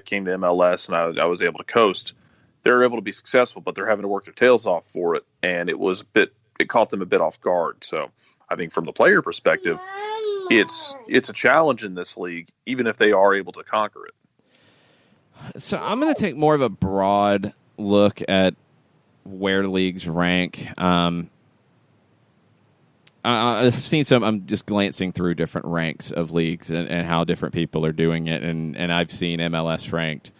came to MLS and I was able to coast. They're able to be successful, but they're having to work their tails off for it, and it caught them a bit off guard. So I think from the player perspective, it's a challenge in this league, even if they are able to conquer it. So I'm going to take more of a broad look at where leagues rank. I've seen some. I'm just glancing through different ranks of leagues and how different people are doing it, and I've seen MLS ranked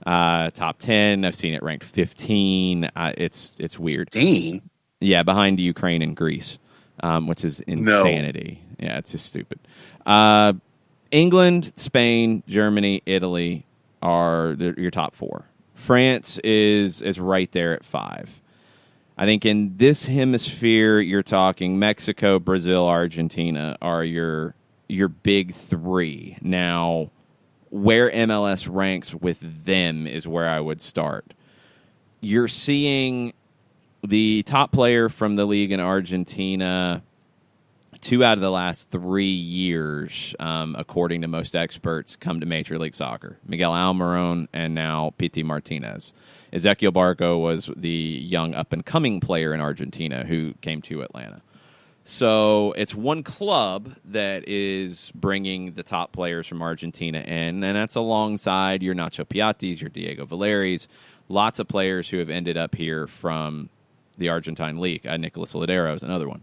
top 10. I've seen it ranked 15. It's weird. 15? Yeah, behind Ukraine and Greece, which is insanity. No. Yeah, it's just stupid. England, Spain, Germany, Italy are your top 4. France is right there at 5. I think in this hemisphere, you're talking Mexico, Brazil, Argentina are your big 3. Now, where MLS ranks with them is where I would start. You're seeing the top player from the league in Argentina 2 out of the last 3 years, according to most experts, come to Major League Soccer. Miguel Almiron and now Pity Martinez. Ezequiel Barco was the young up-and-coming player in Argentina who came to Atlanta. So it's one club that is bringing the top players from Argentina in, and that's alongside your Nacho Piattis, your Diego Valeris, lots of players who have ended up here from the Argentine League. Nicolas Ladero is another one.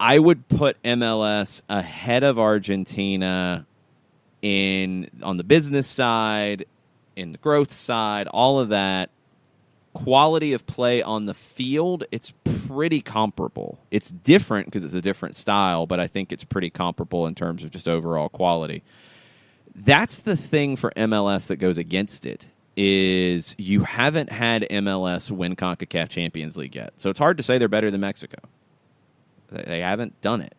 I would put MLS ahead of Argentina on the business side, in the growth side, all of that. Quality of play on the field, it's pretty comparable. It's different because it's a different style, but I think it's pretty comparable in terms of just overall quality. That's the thing for MLS that goes against it, is you haven't had MLS win CONCACAF Champions League yet. So it's hard to say they're better than Mexico. They haven't done it.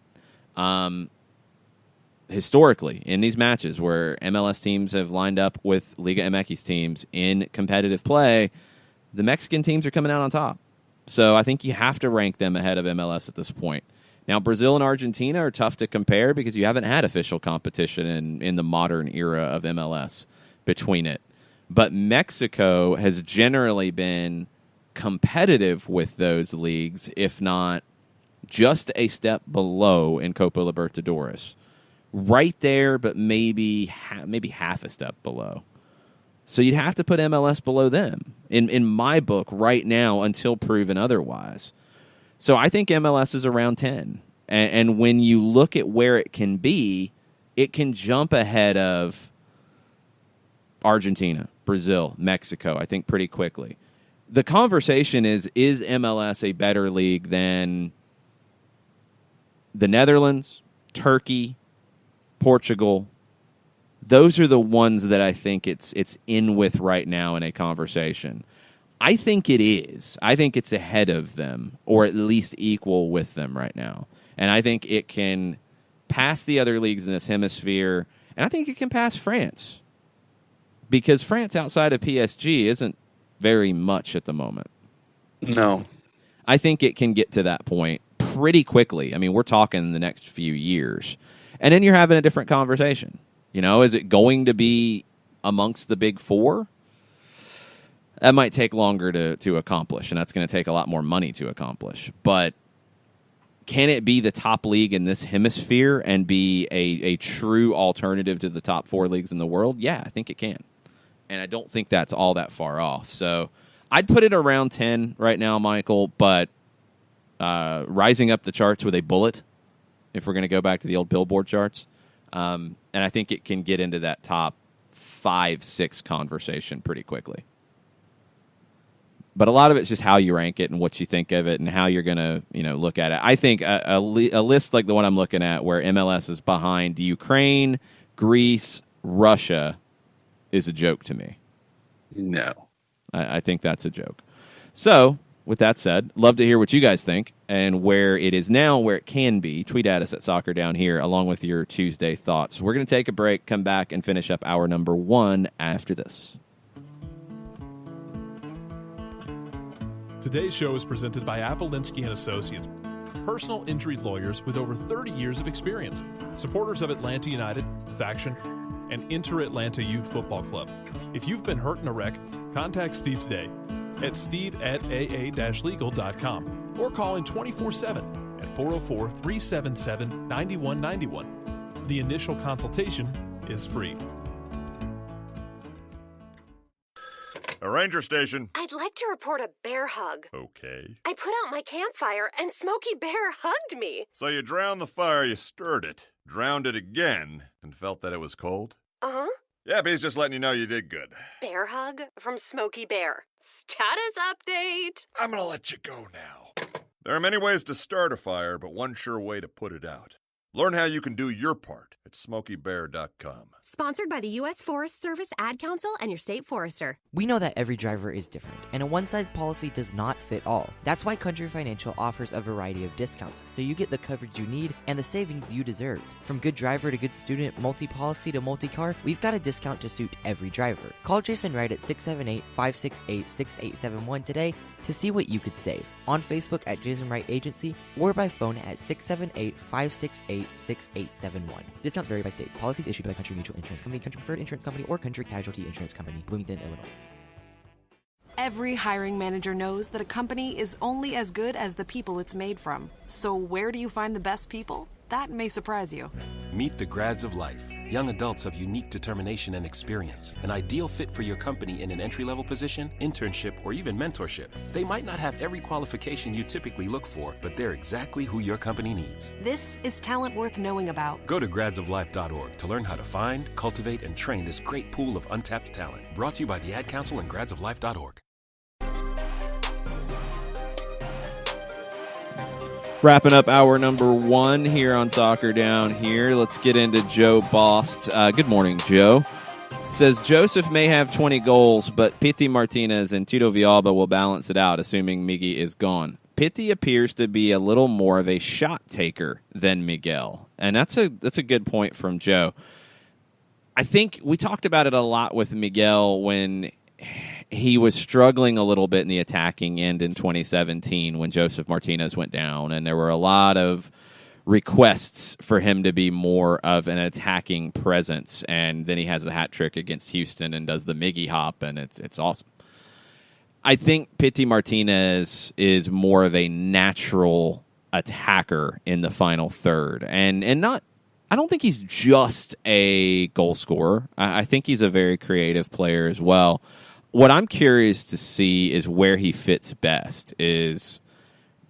Historically, in these matches where MLS teams have lined up with Liga MX teams in competitive play, the Mexican teams are coming out on top. So I think you have to rank them ahead of MLS at this point. Now, Brazil and Argentina are tough to compare because you haven't had official competition in the modern era of MLS between it. But Mexico has generally been competitive with those leagues, if not just a step below in Copa Libertadores. Right there, but maybe half a step below. So you'd have to put MLS below them in my book right now until proven otherwise. So I think MLS is around 10. And when you look at where it can be, it can jump ahead of Argentina, Brazil, Mexico, I think pretty quickly. The conversation is MLS a better league than the Netherlands, Turkey, Portugal? Those are the ones that I think it's in with right now in a conversation. I think it is. I think it's ahead of them, or at least equal with them right now. And I think it can pass the other leagues in this hemisphere, and I think it can pass France. Because France outside of PSG isn't very much at the moment. No. I think it can get to that point pretty quickly. I mean, we're talking the next few years. And then you're having a different conversation. You know, is it going to be amongst the big four? That might take longer to accomplish, and that's going to take a lot more money to accomplish. But can it be the top league in this hemisphere and be a true alternative to the top four leagues in the world? Yeah, I think it can. And I don't think that's all that far off. So I'd put it around 10 right now, Michael, but rising up the charts with a bullet, if we're going to go back to the old Billboard charts. And I think it can get into that top 5-6 conversation pretty quickly. But a lot of it's just how you rank it and what you think of it and how you're going to, look at it. I think a list like the one I'm looking at where MLS is behind Ukraine, Greece, Russia is a joke to me. No. I think that's a joke. So, with that said, love to hear what you guys think and where it is now, where it can be. Tweet at us at Soccer Down Here along with your Tuesday thoughts. We're going to take a break, come back, and finish up hour number 1 after this. Today's show is presented by Appolinsky & Associates, personal injury lawyers with over 30 years of experience, supporters of Atlanta United, Faction, and Inter-Atlanta Youth Football Club. If you've been hurt in a wreck, contact Steve today at steve@aa-legal.com or call in 24/7 at 404-377-9191. The initial consultation is free. A ranger station. I'd like to report a bear hug. Okay. I put out my campfire and Smokey Bear hugged me. So you drowned the fire, you stirred it, drowned it again, and felt that it was cold? Uh-huh. Yeah, he's just letting you know you did good. Bear hug from Smokey Bear. Status update. I'm gonna let you go now. There are many ways to start a fire, but one sure way to put it out. Learn how you can do your part at SmokeyBear.com. Sponsored by the U.S. Forest Service, Ad Council, and your state forester. We know that every driver is different, and a one-size policy does not fit all. That's why Country Financial offers a variety of discounts, so you get the coverage you need and the savings you deserve. From good driver to good student, multi-policy to multi-car, we've got a discount to suit every driver. Call Jason Wright at 678-568-6871 today to see what you could save. On Facebook at Jason Wright Agency or by phone at 678-568-6871. Discounts vary by state. Policies issued by Country Mutual Insurance Company, Country Preferred Insurance Company, or Country Casualty Insurance Company, Bloomington, Illinois. Every hiring manager knows that a company is only as good as the people it's made from. So where do you find the best people? That may surprise you. Meet the grads of life. Young adults of unique determination and experience. An ideal fit for your company in an entry-level position, internship, or even mentorship. They might not have every qualification you typically look for, but they're exactly who your company needs. This is talent worth knowing about. Go to gradsoflife.org to learn how to find, cultivate, and train this great pool of untapped talent. Brought to you by the Ad Council and gradsoflife.org. Wrapping up hour number 1 here on Soccer Down Here. Let's get into Joe Bost. Good morning, Joe. Says Joseph may have 20 goals, but Pity Martinez and Tito Villalba will balance it out, assuming Miggy is gone. Pity appears to be a little more of a shot taker than Miguel, and that's a good point from Joe. I think we talked about it a lot with Miguel when he was struggling a little bit in the attacking end in 2017 when Joseph Martinez went down, and there were a lot of requests for him to be more of an attacking presence, and then he has a hat trick against Houston and does the Miggy hop, and it's awesome. I think Pity Martinez is more of a natural attacker in the final third, and not. I don't think he's just a goal scorer. I think he's a very creative player as well. What I'm curious to see is where he fits best. Is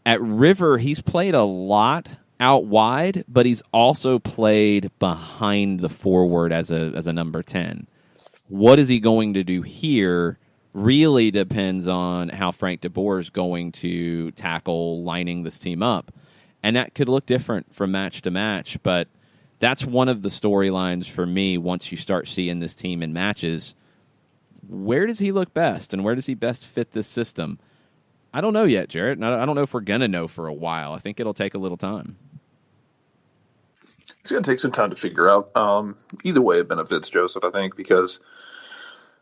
at River, he's played a lot out wide, but he's also played behind the forward as a number 10. What is he going to do here really depends on how Frank de Boer is going to tackle lining this team up. And that could look different from match to match, but that's one of the storylines for me once you start seeing this team in matches. Where does he look best, and where does he best fit this system? I don't know yet, Jarrett. I don't know if we're going to know for a while. I think it'll take a little time. It's going to take some time to figure out. Either way, it benefits Joseph, I think, because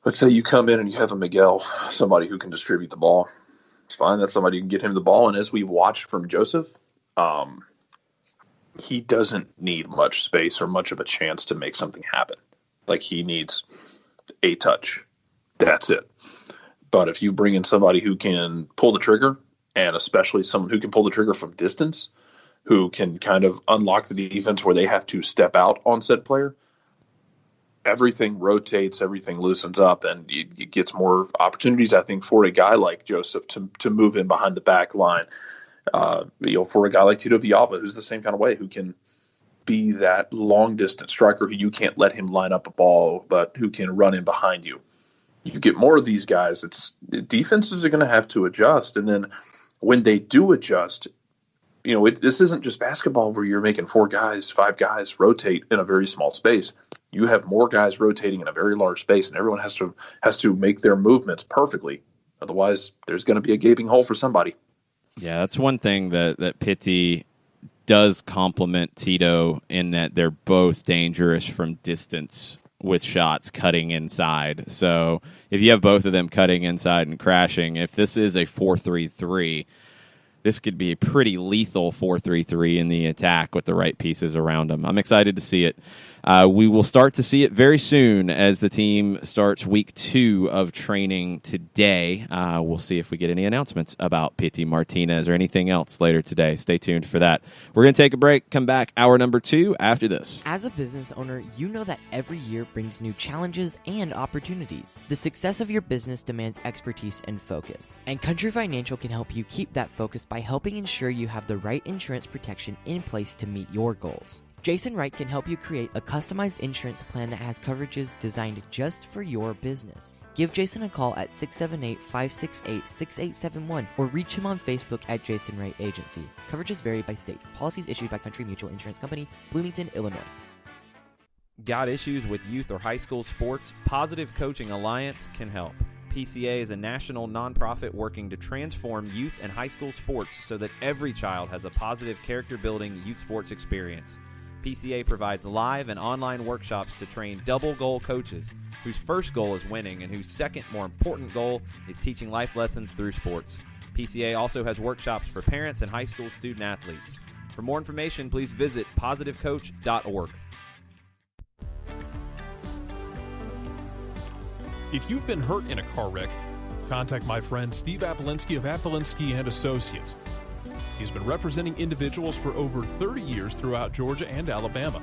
let's say you come in and you have a Miguel, somebody who can distribute the ball. It's fine. That's somebody who can get him the ball. And as we watched from Joseph, he doesn't need much space or much of a chance to make something happen. Like, he needs a touch. That's it. But if you bring in somebody who can pull the trigger, and especially someone who can pull the trigger from distance, who can kind of unlock the defense where they have to step out on said player, everything rotates, everything loosens up, and it gets more opportunities, I think, for a guy like Joseph to move in behind the back line. For a guy like Tito Villalba, who's the same kind of way, who can be that long-distance striker who you can't let him line up a ball, but who can run in behind you. You get more of these guys, defenses are going to have to adjust. And then when they do adjust, this isn't just basketball where you're making 4 guys, 5 guys rotate in a very small space. You have more guys rotating in a very large space, and everyone has to make their movements perfectly. Otherwise, there's going to be a gaping hole for somebody. Yeah, that's one thing that Pity does complement Tito in that they're both dangerous from distance with shots cutting inside. So if you have both of them cutting inside and crashing, if this is a 4-3-3, this could be a pretty lethal 4-3-3 in the attack with the right pieces around them. I'm excited to see it. We will start to see it very soon as the team starts week 2 of training today. We'll see if we get any announcements about Pity Martinez or anything else later today. Stay tuned for that. We're going to take a break, come back hour number 2 after this. As a business owner, you know that every year brings new challenges and opportunities. The success of your business demands expertise and focus. And Country Financial can help you keep that focus by helping ensure you have the right insurance protection in place to meet your goals. Jason Wright can help you create a customized insurance plan that has coverages designed just for your business. Give Jason a call at 678-568-6871 or reach him on Facebook at Jason Wright Agency. Coverages vary by state. Policies issued by Country Mutual Insurance Company, Bloomington, Illinois. Got issues with youth or high school sports? Positive Coaching Alliance can help. PCA is a national nonprofit working to transform youth and high school sports so that every child has a positive character-building youth sports experience. PCA provides live and online workshops to train double-goal coaches whose first goal is winning and whose second, more important goal is teaching life lessons through sports. PCA also has workshops for parents and high school student-athletes. For more information, please visit positivecoach.org. If you've been hurt in a car wreck, contact my friend Steve Apolinsky of Apolinsky and Associates. He's been representing individuals for over 30 years throughout Georgia and Alabama.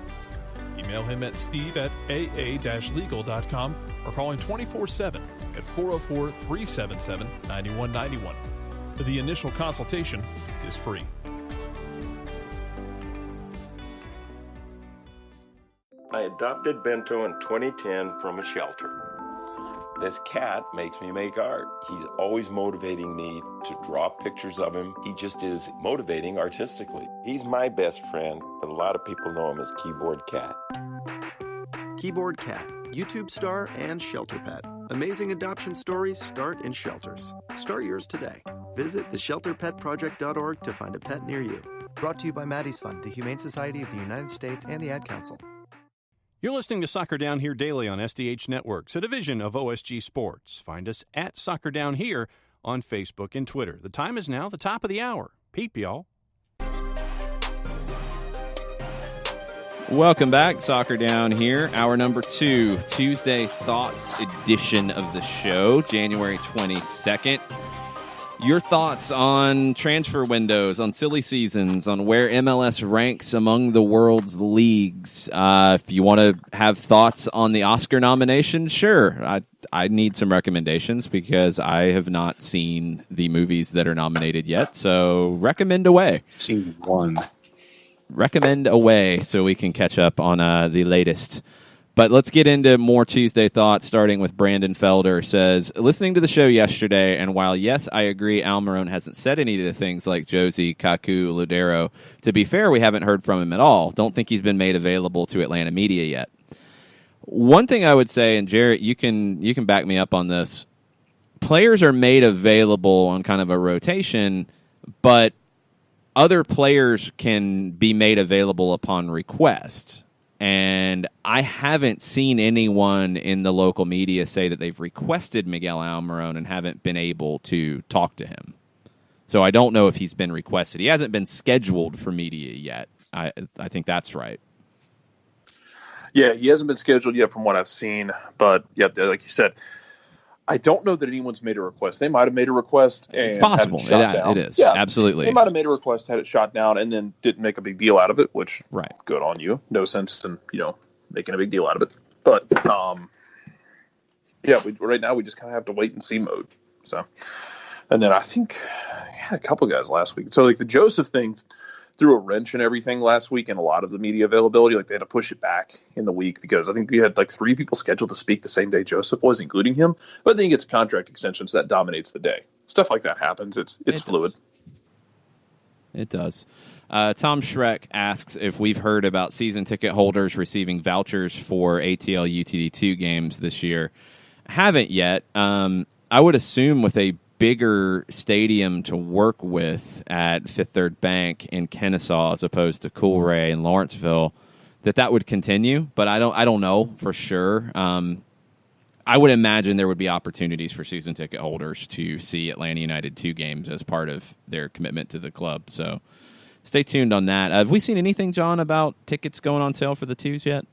Email him at steve@aa-legal.com or call him 24/7 at 404-377-9191. The initial consultation is free. I adopted Bento in 2010 from a shelter. This cat makes me make art. He's always motivating me to draw pictures of him. He just is motivating artistically. He's my best friend, but a lot of people know him as Keyboard Cat. Keyboard Cat, YouTube star and shelter pet. Amazing adoption stories start in shelters. Start yours today. Visit theshelterpetproject.org to find a pet near you. Brought to you by Maddie's Fund, the Humane Society of the United States, and the Ad Council. You're listening to Soccer Down Here daily on SDH Networks, a division of OSG Sports. Find us at Soccer Down Here on Facebook and Twitter. The time is now the top of the hour. Peep, y'all. Welcome back, Soccer Down Here. Hour number 2, Tuesday Thoughts edition of the show, January 22nd. Your thoughts on transfer windows, on silly seasons, on where MLS ranks among the world's leagues. If you want to have thoughts on the Oscar nomination, sure. I need some recommendations because I have not seen the movies that are nominated yet. So recommend away. Seen one. Recommend away so we can catch up on the latest. But let's get into more Tuesday thoughts, starting with Brandon Felder. Says, listening to the show yesterday, and while, yes, I agree Almiron hasn't said any of the things like Josie, Kaku, Ludero, to be fair, we haven't heard from him at all. Don't think he's been made available to Atlanta media yet. One thing I would say, and Jarrett, you can back me up on this, players are made available on kind of a rotation, but other players can be made available upon request. And I haven't seen anyone in the local media say that they've requested Miguel Almiron and haven't been able to talk to him. So I don't know if he's been requested. He hasn't been scheduled for media yet. I think that's right. Yeah, he hasn't been scheduled yet from what I've seen. But, yeah, like you said, I don't know that anyone's made a request. They might have made a request and it's possible. Had it shot down. It is. Yeah, absolutely. They might have made a request, had it shot down, and then didn't make a big deal out of it, which right. Good on you. No sense in, making a big deal out of it. But, right now we just kind of have to wait and see mode. So, and then I think I had a couple guys last week. So, like the Joseph thing threw a wrench in everything last week and a lot of the media availability. Like they had to push it back in the week because I think we had like 3 people scheduled to speak the same day Joseph was, including him. But then he gets a contract extension, so that dominates the day. Stuff like that happens. It's fluid. It does. Tom Schreck asks if we've heard about season ticket holders receiving vouchers for ATL UTD2 games this year. Haven't yet. I would assume with a bigger stadium to work with at Fifth Third Bank in Kennesaw as opposed to Coolray in Lawrenceville, that would continue, but I don't know for sure. I would imagine there would be opportunities for season ticket holders to see Atlanta United 2 games as part of their commitment to the club. So stay tuned on that. Have we seen anything, John, about tickets going on sale for the 2s yet?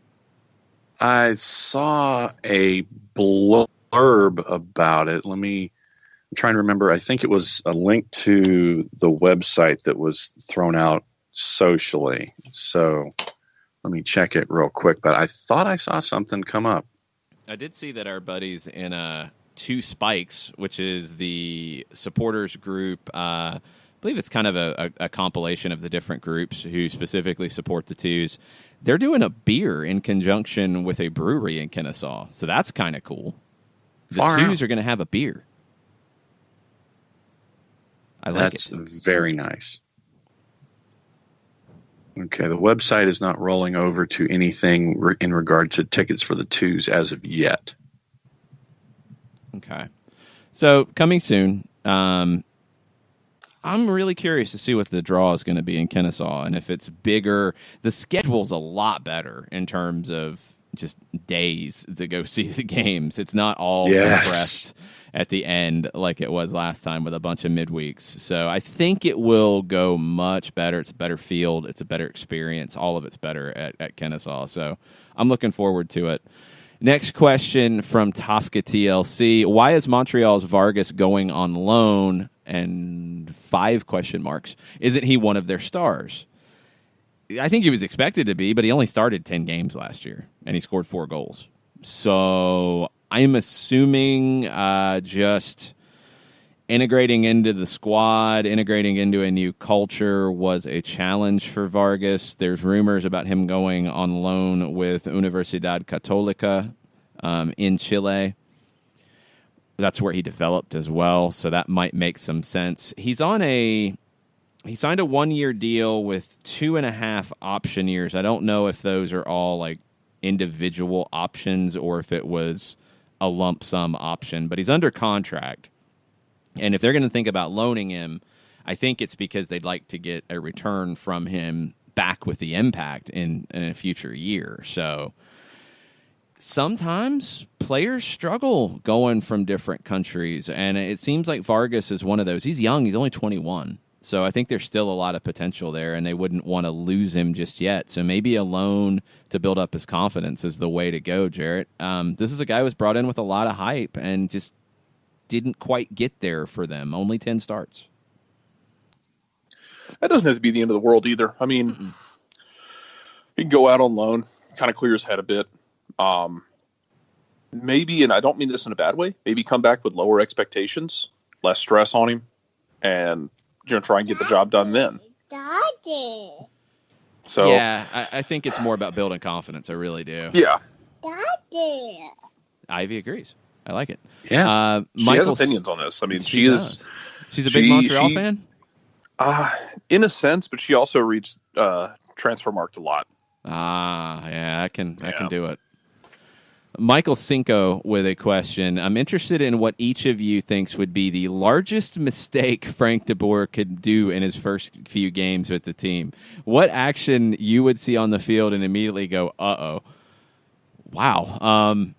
I saw a blurb about it. I'm trying to remember. I think it was a link to the website that was thrown out socially. So let me check it real quick. But I thought I saw something come up. I did see that our buddies in 2 Spikes, which is the supporters group, I believe it's kind of a compilation of the different groups who specifically support the 2s. They're doing a beer in conjunction with a brewery in Kennesaw. So that's kind of cool. The 2s are going to have a beer. That's very nice. Okay, the website is not rolling over to anything in regard to tickets for the 2s as of yet. Okay. So, coming soon. I'm really curious to see what the draw is going to be in Kennesaw, and if it's bigger. The schedule's a lot better in terms of just days to go see the games. It's not all compressed at the end like it was last time with a bunch of midweeks. So I think it will go much better. It's a better field. It's a better experience. All of it's better at Kennesaw. So I'm looking forward to it. Next question from Tafka TLC. Why is Montreal's Vargas going on loan? And 5 question marks. Isn't he one of their stars? I think he was expected to be, but he only started 10 games last year, and he scored 4 goals. So I'm assuming just integrating into the squad, integrating into a new culture was a challenge for Vargas. There's rumors about him going on loan with Universidad Católica in Chile. That's where he developed as well, so that might make some sense. He signed a 1-year deal with 2.5 option years. I don't know if those are all like individual options or if it was a lump sum option, but he's under contract. And if they're going to think about loaning him, I think it's because they'd like to get a return from him back with the impact in a future year. So sometimes players struggle going from different countries, and it seems like Vargas is one of those. He's young. He's only 21. So I think there's still a lot of potential there, and they wouldn't want to lose him just yet. So maybe a loan to build up his confidence is the way to go, Jarrett. This is a guy who was brought in with a lot of hype and just didn't quite get there for them. Only 10 starts. That doesn't have to be the end of the world either. I mean, he can go out on loan, kind of clear his head a bit. Maybe, and I don't mean this in a bad way, maybe come back with lower expectations, less stress on him, and try and get the job done then. Daddy. So yeah, I think it's more about building confidence. I really do. Yeah. Daddy. Ivy agrees. I like it. Yeah. She has opinions on this. I mean, she's a big Montreal fan? In a sense, but she also reads Transfer Marked a lot. Yeah, I can do it. Michael Cinco with a question. I'm interested in what each of you thinks would be the largest mistake Frank de Boer could do in his first few games with the team. What action you would see on the field and immediately go, uh-oh. Wow.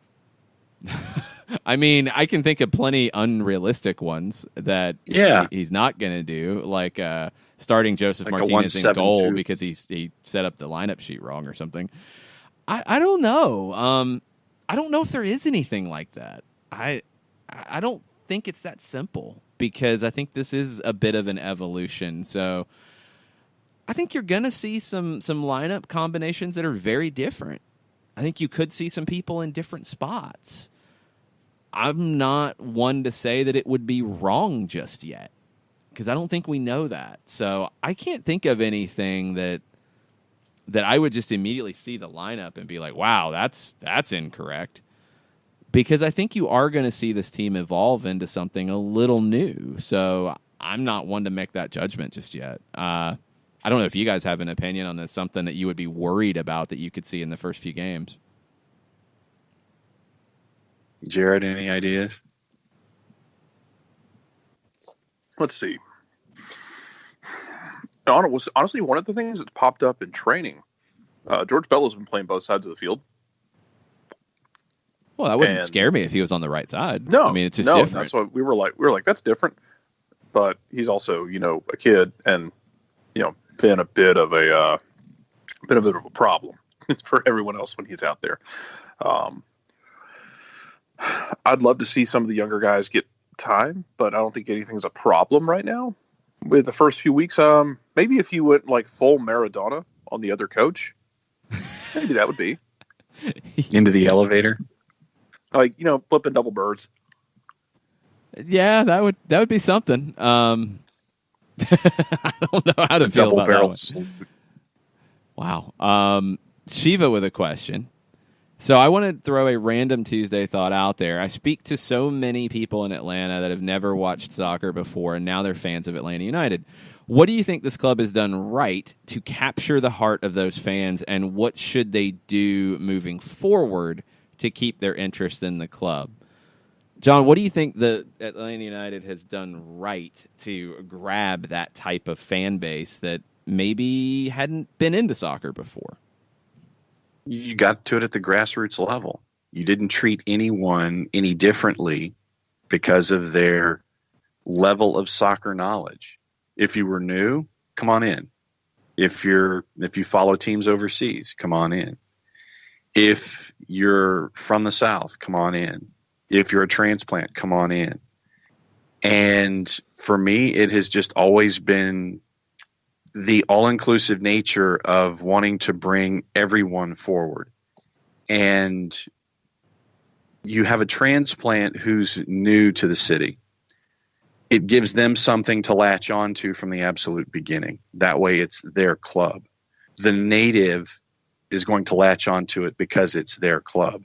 I mean, I can think of plenty unrealistic ones that he's not going to do, like starting Joseph Martinez in goal because he set up the lineup sheet wrong or something. I don't know. I don't know if there is anything like that. I don't think it's that simple because I think this is a bit of an evolution. So I think you're going to see some lineup combinations that are very different. I think you could see some people in different spots. I'm not one to say that it would be wrong just yet because I don't think we know that. So I can't think of anything that I would just immediately see the lineup and be like, wow, that's incorrect. Because I think you are going to see this team evolve into something a little new. So I'm not one to make that judgment just yet. I don't know if you guys have an opinion on this, something that you would be worried about that you could see in the first few games. Jared, any ideas? Let's see. Honestly, one of the things that popped up in training, George Bello's been playing both sides of the field. Well, that wouldn't scare me if he was on the right side. No, I mean, it's just different. That's what we were like, that's different. But he's also, a kid, and been a bit of a problem for everyone else when he's out there. I'd love to see some of the younger guys get time, but I don't think anything's a problem right now. With the first few weeks, maybe if you went like full Maradona on the other coach, maybe that would be into the elevator, like flipping double birds. Yeah, that would be something. I don't know how to feel about that one. Wow. Shiva with a question. So I want to throw a random Tuesday thought out there. I speak to so many people in Atlanta that have never watched soccer before, and now they're fans of Atlanta United. What do you think this club has done right to capture the heart of those fans, and what should they do moving forward to keep their interest in the club? John, what do you think the Atlanta United has done right to grab that type of fan base that maybe hadn't been into soccer before? You got to it at the grassroots level. You didn't treat anyone any differently because of their level of soccer knowledge. If you were new, come on in. If you follow teams overseas, come on in. If you're from the South, come on in. If you're a transplant, come on in. And for me, it has just always been the all-inclusive nature of wanting to bring everyone forward. And you have a transplant who's new to the city. It gives them something to latch onto from the absolute beginning. That way it's their club. The native is going to latch onto it because it's their club.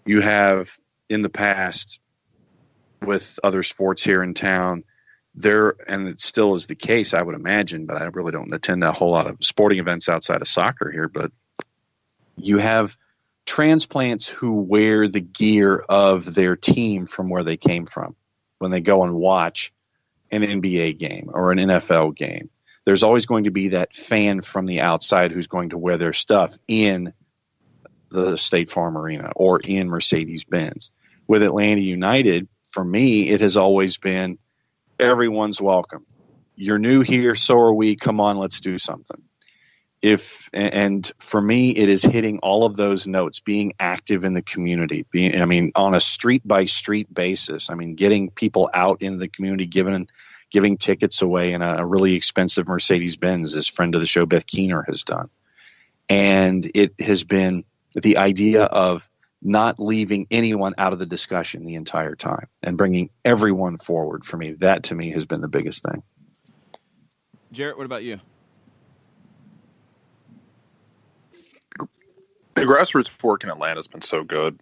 You have, in the past, with other sports here in town, and it still is the case, I would imagine, but I really don't attend a whole lot of sporting events outside of soccer here, but you have transplants who wear the gear of their team from where they came from when they go and watch an NBA game or an NFL game. There's always going to be that fan from the outside who's going to wear their stuff in the State Farm Arena or in Mercedes-Benz. With Atlanta United, for me, it has always been everyone's welcome. You're new here, so are we. Come on, let's do something. And for me, it is hitting all of those notes, being active in the community, on a street-by-street basis. Getting people out in the community, giving tickets away in a really expensive Mercedes-Benz, as friend of the show Beth Keener has done. And it has been the idea of not leaving anyone out of the discussion the entire time and bringing everyone forward. For me, that to me has been the biggest thing. Jarrett, what about you? The grassroots work in Atlanta has been so good.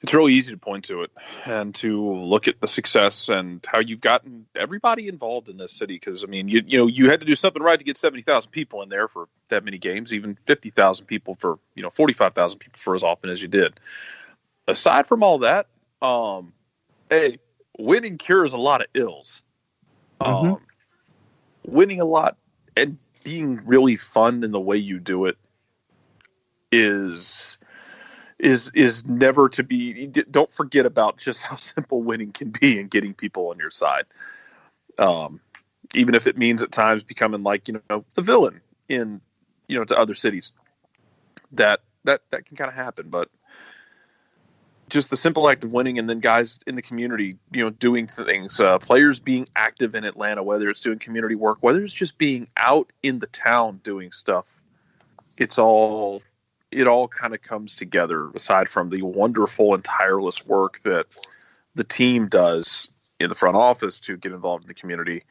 It's really easy to point to it and to look at the success and how you've gotten everybody involved in this city. Because you had to do something right to get 70,000 people in there for that many games, even 50,000 people for 45,000 people for as often as you did. Aside from all that, hey, winning cures a lot of ills. Winning a lot and being really fun in the way you do it is never to be. Don't forget about just how simple winning can be and getting people on your side. Even if it means at times becoming like, the villain in, to other cities, that can kind of happen. But just the simple act of winning, and then guys in the community, doing things, players being active in Atlanta, whether it's doing community work, whether it's just being out in the town doing stuff, it all kind of comes together, aside from the wonderful and tireless work that the team does in the front office to get involved in the community.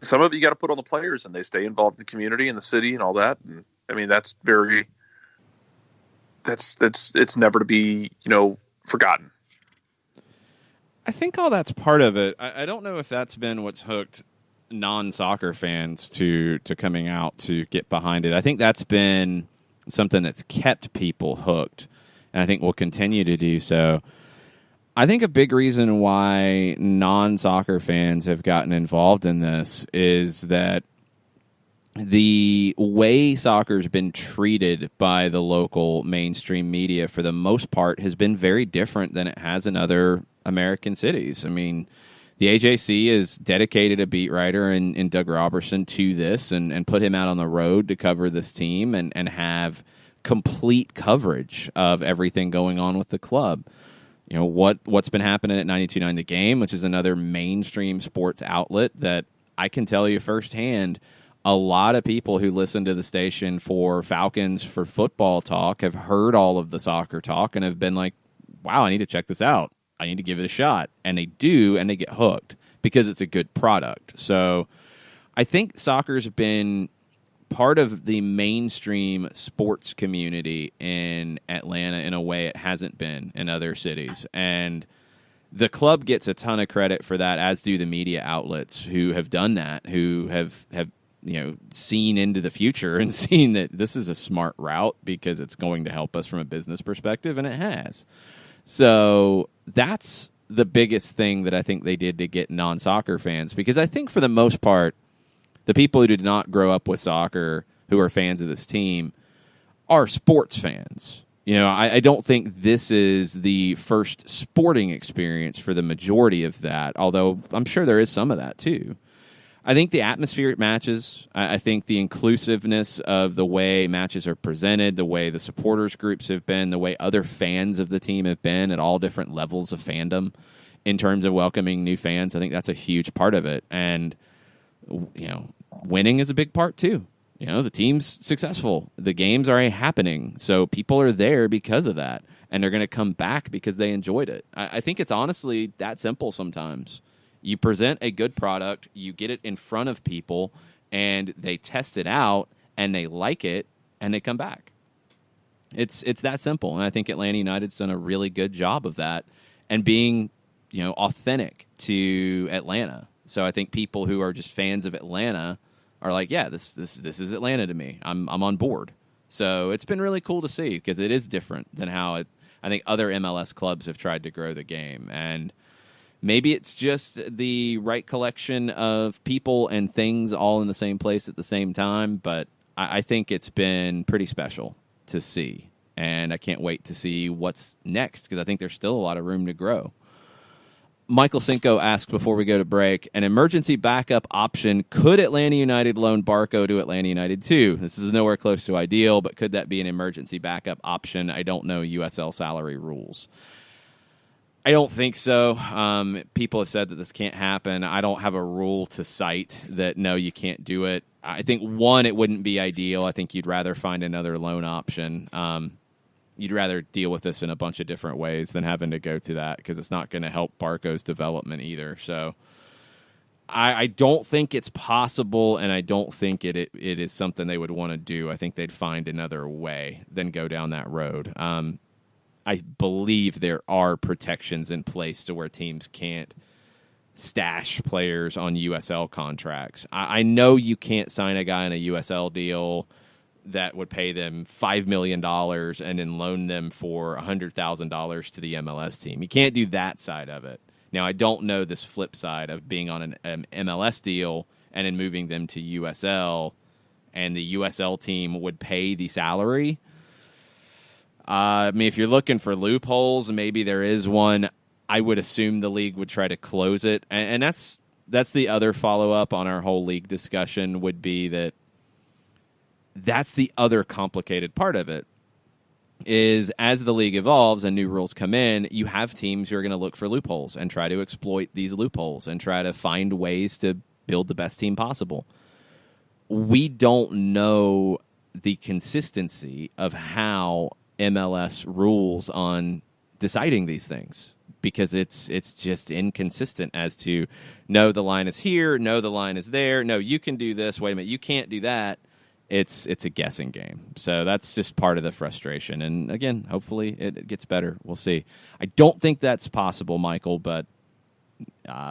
Some of it you got to put on the players, and they stay involved in the community and the city and all that. And it's never to be, forgotten. I think all that's part of it. I don't know if that's been what's hooked non-soccer fans to coming out to get behind it. I think that's been something that's kept people hooked, and I think will continue to do so. I think a big reason why non-soccer fans have gotten involved in this is that the way soccer's been treated by the local mainstream media for the most part has been very different than it has in other American cities. The AJC has dedicated a beat writer in Doug Robertson to this and put him out on the road to cover this team and have complete coverage of everything going on with the club. What's been happening at 92.9 The Game, which is another mainstream sports outlet that I can tell you firsthand, a lot of people who listen to the station for Falcons for football talk have heard all of the soccer talk and have been like, wow, I need to check this out. I need to give it a shot. And they do, and they get hooked because it's a good product. So I think soccer's been part of the mainstream sports community in Atlanta in a way it hasn't been in other cities. And the club gets a ton of credit for that, as do the media outlets who have done that, who have seen into the future and seen that this is a smart route because it's going to help us from a business perspective, and it has. So that's the biggest thing that I think they did to get non-soccer fans, because I think for the most part, the people who did not grow up with soccer who are fans of this team are sports fans. I don't think this is the first sporting experience for the majority of that, although I'm sure there is some of that too. I think the atmosphere at matches, I think the inclusiveness of the way matches are presented, the way the supporters groups have been, the way other fans of the team have been at all different levels of fandom in terms of welcoming new fans, I think that's a huge part of it. And, winning is a big part too. The team's successful. The games are happening. So people are there because of that. And they're going to come back because they enjoyed it. I think it's honestly that simple sometimes. You present a good product, you get it in front of people, and they test it out, and they like it, and they come back. It's that simple, and I think Atlanta United's done a really good job of that and being, authentic to Atlanta. So I think people who are just fans of Atlanta are like, yeah, this is Atlanta to me. I'm on board. So it's been really cool to see because it is different than how I think other MLS clubs have tried to grow the game, and maybe it's just the right collection of people and things all in the same place at the same time, but I think it's been pretty special to see, and I can't wait to see what's next because I think there's still a lot of room to grow. Michael Cinco asked before we go to break, an emergency backup option, could Atlanta United loan Barco to Atlanta United too? This is nowhere close to ideal, but could that be an emergency backup option? I don't know USL salary rules. I don't think so. People have said that this can't happen. I don't have a rule to cite that, no, you can't do it. I think, one, it wouldn't be ideal. I think you'd rather find another loan option. You'd rather deal with this in a bunch of different ways than having to go through that because it's not going to help Barco's development either. So I don't think it's possible, and I don't think it is something they would want to do. I think they'd find another way than go down that road. I believe there are protections in place to where teams can't stash players on USL contracts. I know you can't sign a guy on a USL deal that would pay them $5 million and then loan them for $100,000 to the MLS team. You can't do that side of it. Now, I don't know this flip side of being on an MLS deal and then moving them to USL, and the USL team would pay the salary. If you're looking for loopholes, maybe there is one. I would assume the league would try to close it. And that's the other follow-up on our whole league discussion would be that's the other complicated part of it, is as the league evolves and new rules come in, you have teams who are going to look for loopholes and try to exploit these loopholes and try to find ways to build the best team possible. We don't know the consistency of how MLS rules on deciding these things because it's just inconsistent as to, no, the line is here, no, the line is there, no, you can do this, wait a minute, you can't do that. It's a guessing game. So that's just part of the frustration. And again, hopefully it gets better. We'll see. I don't think that's possible, Michael, but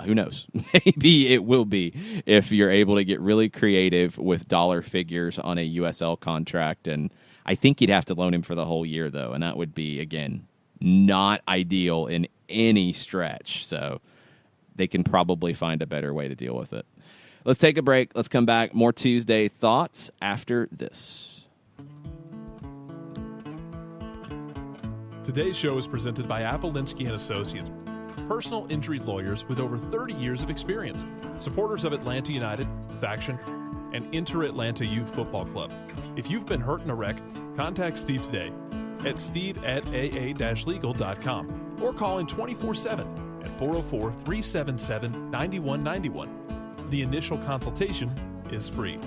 who knows? Maybe it will be if you're able to get really creative with dollar figures on a USL contract. And I think you'd have to loan him for the whole year, though, and that would be, again, not ideal in any stretch. So they can probably find a better way to deal with it. Let's take a break. Let's come back. More Tuesday thoughts after this. Today's show is presented by Appolinsky & Associates, personal injury lawyers with over 30 years of experience, supporters of Atlanta United, Faction, and Inter-Atlanta Youth Football Club. If you've been hurt in a wreck, contact Steve today at steve@aa-legal.com or call in 24/7 at 404-377-9191. The initial consultation is free.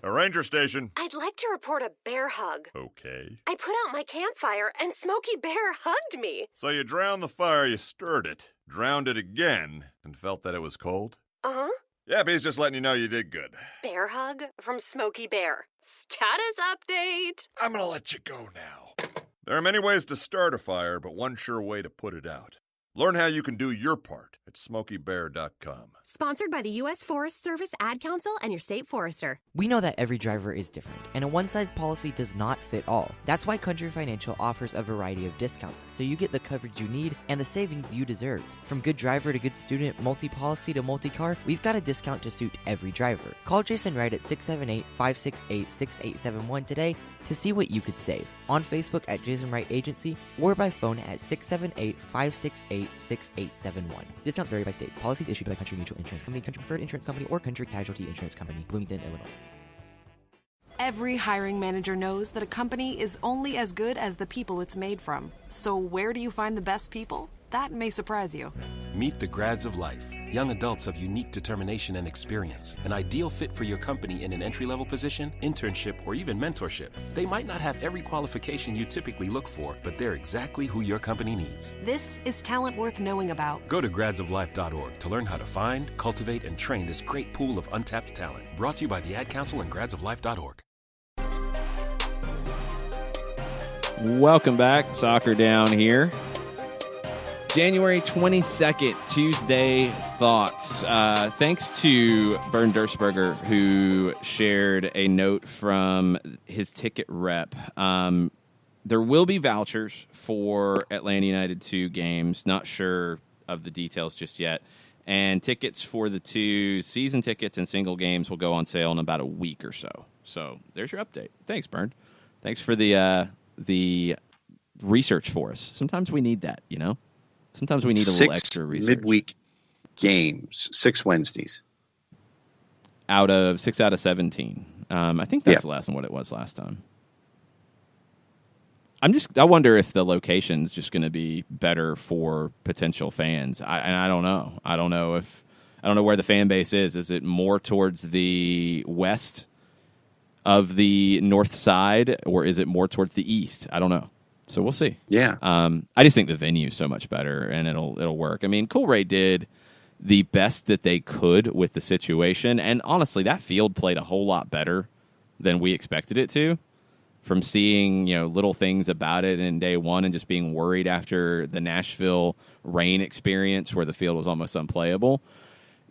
A ranger station. I'd like to report a bear hug. Okay. I put out my campfire and Smokey Bear hugged me. So you drowned the fire, you stirred it, drowned it again, and felt that it was cold? Uh-huh. Yep, he's just letting you know you did good. Bear hug from Smokey Bear. Status update. I'm gonna let you go now. There are many ways to start a fire, but one sure way to put it out. Learn how you can do your part at SmokeyBear.com. Sponsored by the U.S. Forest Service Ad Council and your state forester. We know that every driver is different, and a one-size policy does not fit all. That's why Country Financial offers a variety of discounts, so you get the coverage you need and the savings you deserve. From good driver to good student, multi-policy to multi-car, we've got a discount to suit every driver. Call Jason Wright at 678-568-6871 today to see what you could save. On Facebook at Jason Wright Agency or by phone at 678-568-6871. Discount Discounts vary by state. Policies issued by Country Mutual Insurance Company, Country Preferred Insurance Company, or Country Casualty Insurance Company, Bloomington, Illinois. Every hiring manager knows that a company is only as good as the people it's made from. So where do you find the best people? That may surprise you. Meet the grads of life, young adults of unique determination and experience, an ideal fit for your company in an entry-level position, internship, or even mentorship. They might not have every qualification you typically look for, but they're exactly who your company needs. This is talent worth knowing about. Go to gradsoflife.org to learn how to find, cultivate, and train this great pool of untapped talent. Brought to you by the Ad Council and gradsoflife.org. Welcome back. Soccer Down here. January 22nd, Tuesday thoughts. Thanks to Bernd Dursberger, who shared a note from his ticket rep. There will be vouchers for Atlanta United 2 games. Not sure of the details just yet. And tickets for the 2 season tickets and single games will go on sale in about a week or so. So there's your update. Thanks, Bernd. Thanks for the research for us. Sometimes we need that, you know? Sometimes we need a little extra research. Midweek games, 6 Wednesdays. 6 out of 17. I think that's less than what it was last time. I wonder if the location's just going to be better for potential fans. I don't know. I don't know where the fan base is. Is it more towards the west of the north side, or is it more towards the east? I don't know. So we'll see. Yeah. I just think the venue's so much better, and it'll work. I mean, Coolray did the best that they could with the situation, and honestly, that field played a whole lot better than we expected it to. From seeing little things about it in day one, and just being worried after the Nashville rain experience where the field was almost unplayable,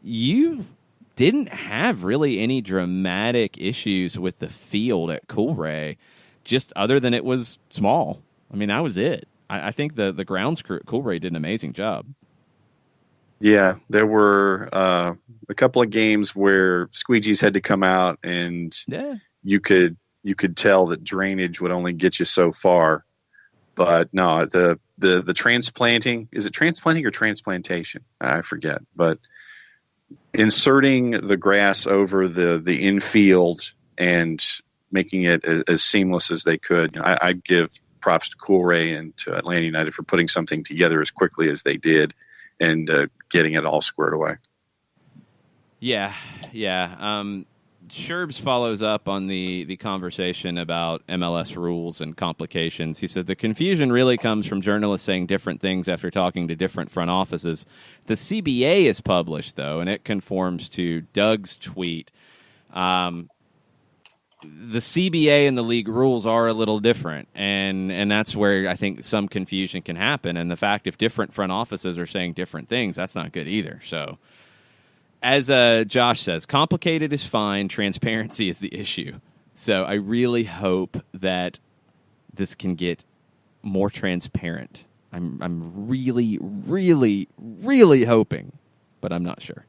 you didn't have really any dramatic issues with the field at Coolray, just other than it was small. I mean, that was it. I think the grounds crew at Coolray did an amazing job. Yeah, there were a couple of games where squeegees had to come out, and you could tell that drainage would only get you so far. But no, the transplanting, is it transplanting or transplantation? I forget. But inserting the grass over the infield and making it as seamless as they could. I give props to Coolray and to Atlanta United for putting something together as quickly as they did and getting it all squared away. Yeah. Sherbs follows up on the conversation about MLS rules and complications. He said the confusion really comes from journalists saying different things after talking to different front offices. The CBA is published, though, and it conforms to Doug's tweet. The CBA and the league rules are a little different, and that's where I think some confusion can happen. And the fact if different front offices are saying different things, that's not good either. So, as Josh says, complicated is fine. Transparency is the issue. So I really hope that this can get more transparent. I'm really, really, really hoping, but I'm not sure.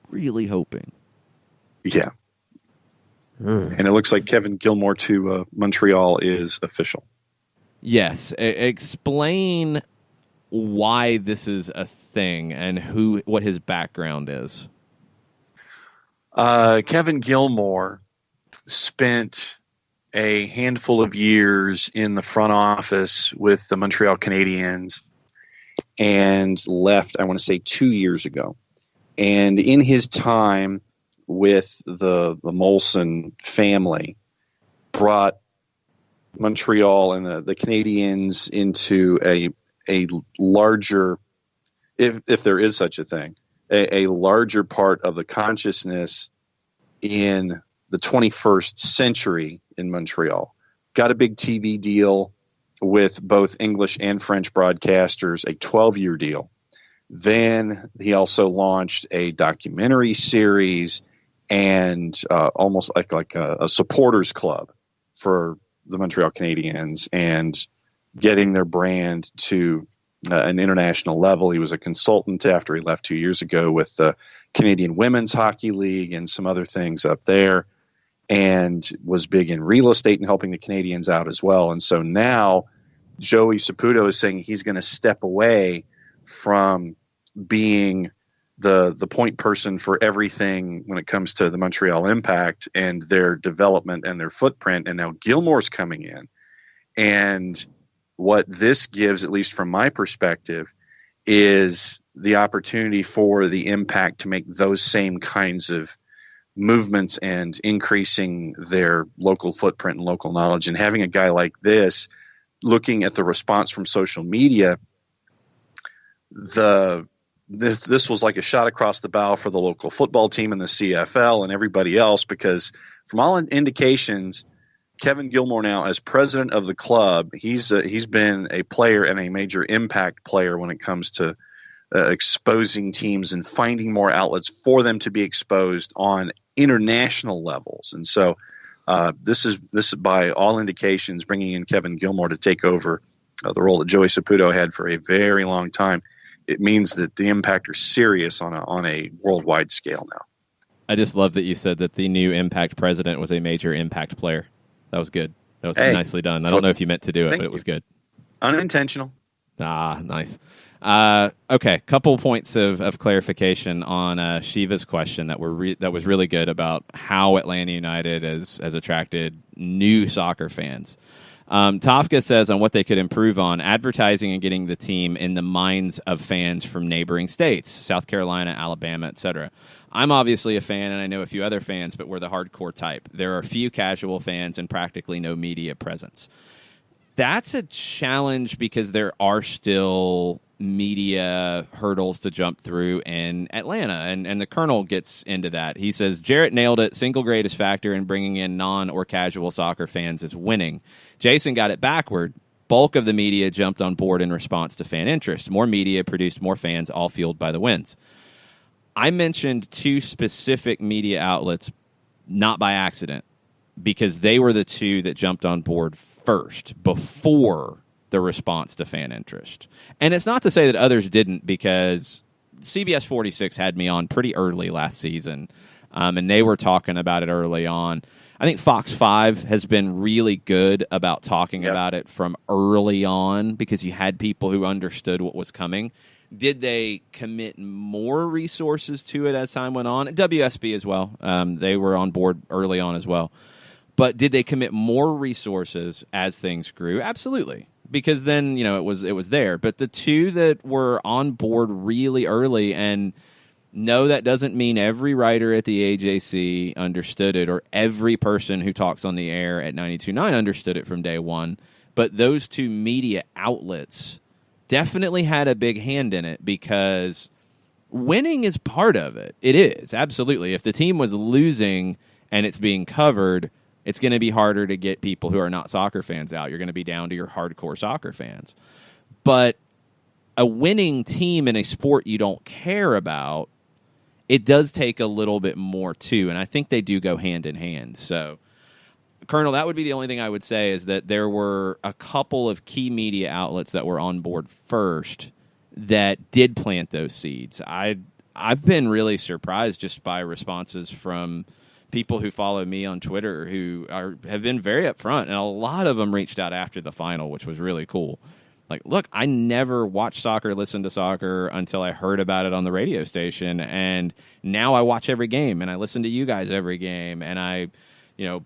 Really hoping. Yeah. And it looks like Kevin Gilmore to Montreal is official. Yes. Explain why this is a thing and what his background is. Kevin Gilmore spent a handful of years in the front office with the Montreal Canadiens and left, I want to say, 2 years ago. And in his time with the Molson family, brought Montreal and the Canadiens into a larger, if there is such a thing, a larger part of the consciousness in the 21st century in Montreal. Got a big TV deal with both English and French broadcasters, a 12-year deal. Then he also launched a documentary series and almost like a supporters club for the Montreal Canadiens and getting their brand to an international level. He was a consultant after he left 2 years ago with the Canadian Women's Hockey League and some other things up there, and was big in real estate and helping the Canadians out as well. And so now Joey Saputo is saying he's going to step away from being the point person for everything when it comes to the Montreal Impact and their development and their footprint. And now Gilmore's coming in. And what this gives, at least from my perspective, is the opportunity for the Impact to make those same kinds of movements and increasing their local footprint and local knowledge. And having a guy like this, looking at the response from social media, this was like a shot across the bow for the local football team and the CFL and everybody else, because from all indications, Kevin Gilmore now, as president of the club, he's been a player and a major impact player when it comes to exposing teams and finding more outlets for them to be exposed on international levels. And so this is by all indications bringing in Kevin Gilmore to take over the role that Joey Saputo had for a very long time. It means that the Impact are serious on a worldwide scale now. I just love that you said that the new Impact president was a major impact player. That was good. That was nicely done. I don't know if you meant to do it, but it was good. Unintentional. Ah, nice. Okay, couple points of clarification on Shiva's question that was really good about how Atlanta United has attracted new soccer fans. Tafka says on what they could improve on, advertising and getting the team in the minds of fans from neighboring states, South Carolina, Alabama, etc. I'm obviously a fan, and I know a few other fans, but we're the hardcore type. There are few casual fans and practically no media presence. That's a challenge because there are still media hurdles to jump through in Atlanta, and the Colonel gets into that. He says, Jarrett nailed it. Single greatest factor in bringing in non- or casual soccer fans is winning. Jason got it backward. Bulk of the media jumped on board in response to fan interest. More media produced more fans, all fueled by the wins. I mentioned two specific media outlets, not by accident, because they were the two that jumped on board first, before the response to fan interest. And it's not to say that others didn't, because CBS 46 had me on pretty early last season, and they were talking about it early on. I think Fox 5 has been really good about talking about it from early on, because you had people who understood what was coming. Did they commit more resources to it as time went on? WSB as well. They were on board early on as well. But did they commit more resources as things grew? Absolutely. Because then, it was there. But the two that were on board really early, and no, that doesn't mean every writer at the AJC understood it, or every person who talks on the air at 92.9 understood it from day one. But those two media outlets definitely had a big hand in it, because winning is part of it. It is, absolutely. If the team was losing and it's being covered, it's going to be harder to get people who are not soccer fans out. You're going to be down to your hardcore soccer fans. But a winning team in a sport you don't care about, it does take a little bit more too, and I think they do go hand in hand. So, Colonel, that would be the only thing I would say, is that there were a couple of key media outlets that were on board first that did plant those seeds. I've been really surprised just by responses from people who follow me on Twitter who have been very upfront, and a lot of them reached out after the final, which was really cool. Like, look, I never watched soccer, listened to soccer until I heard about it on the radio station, and now I watch every game, and I listen to you guys every game, and I,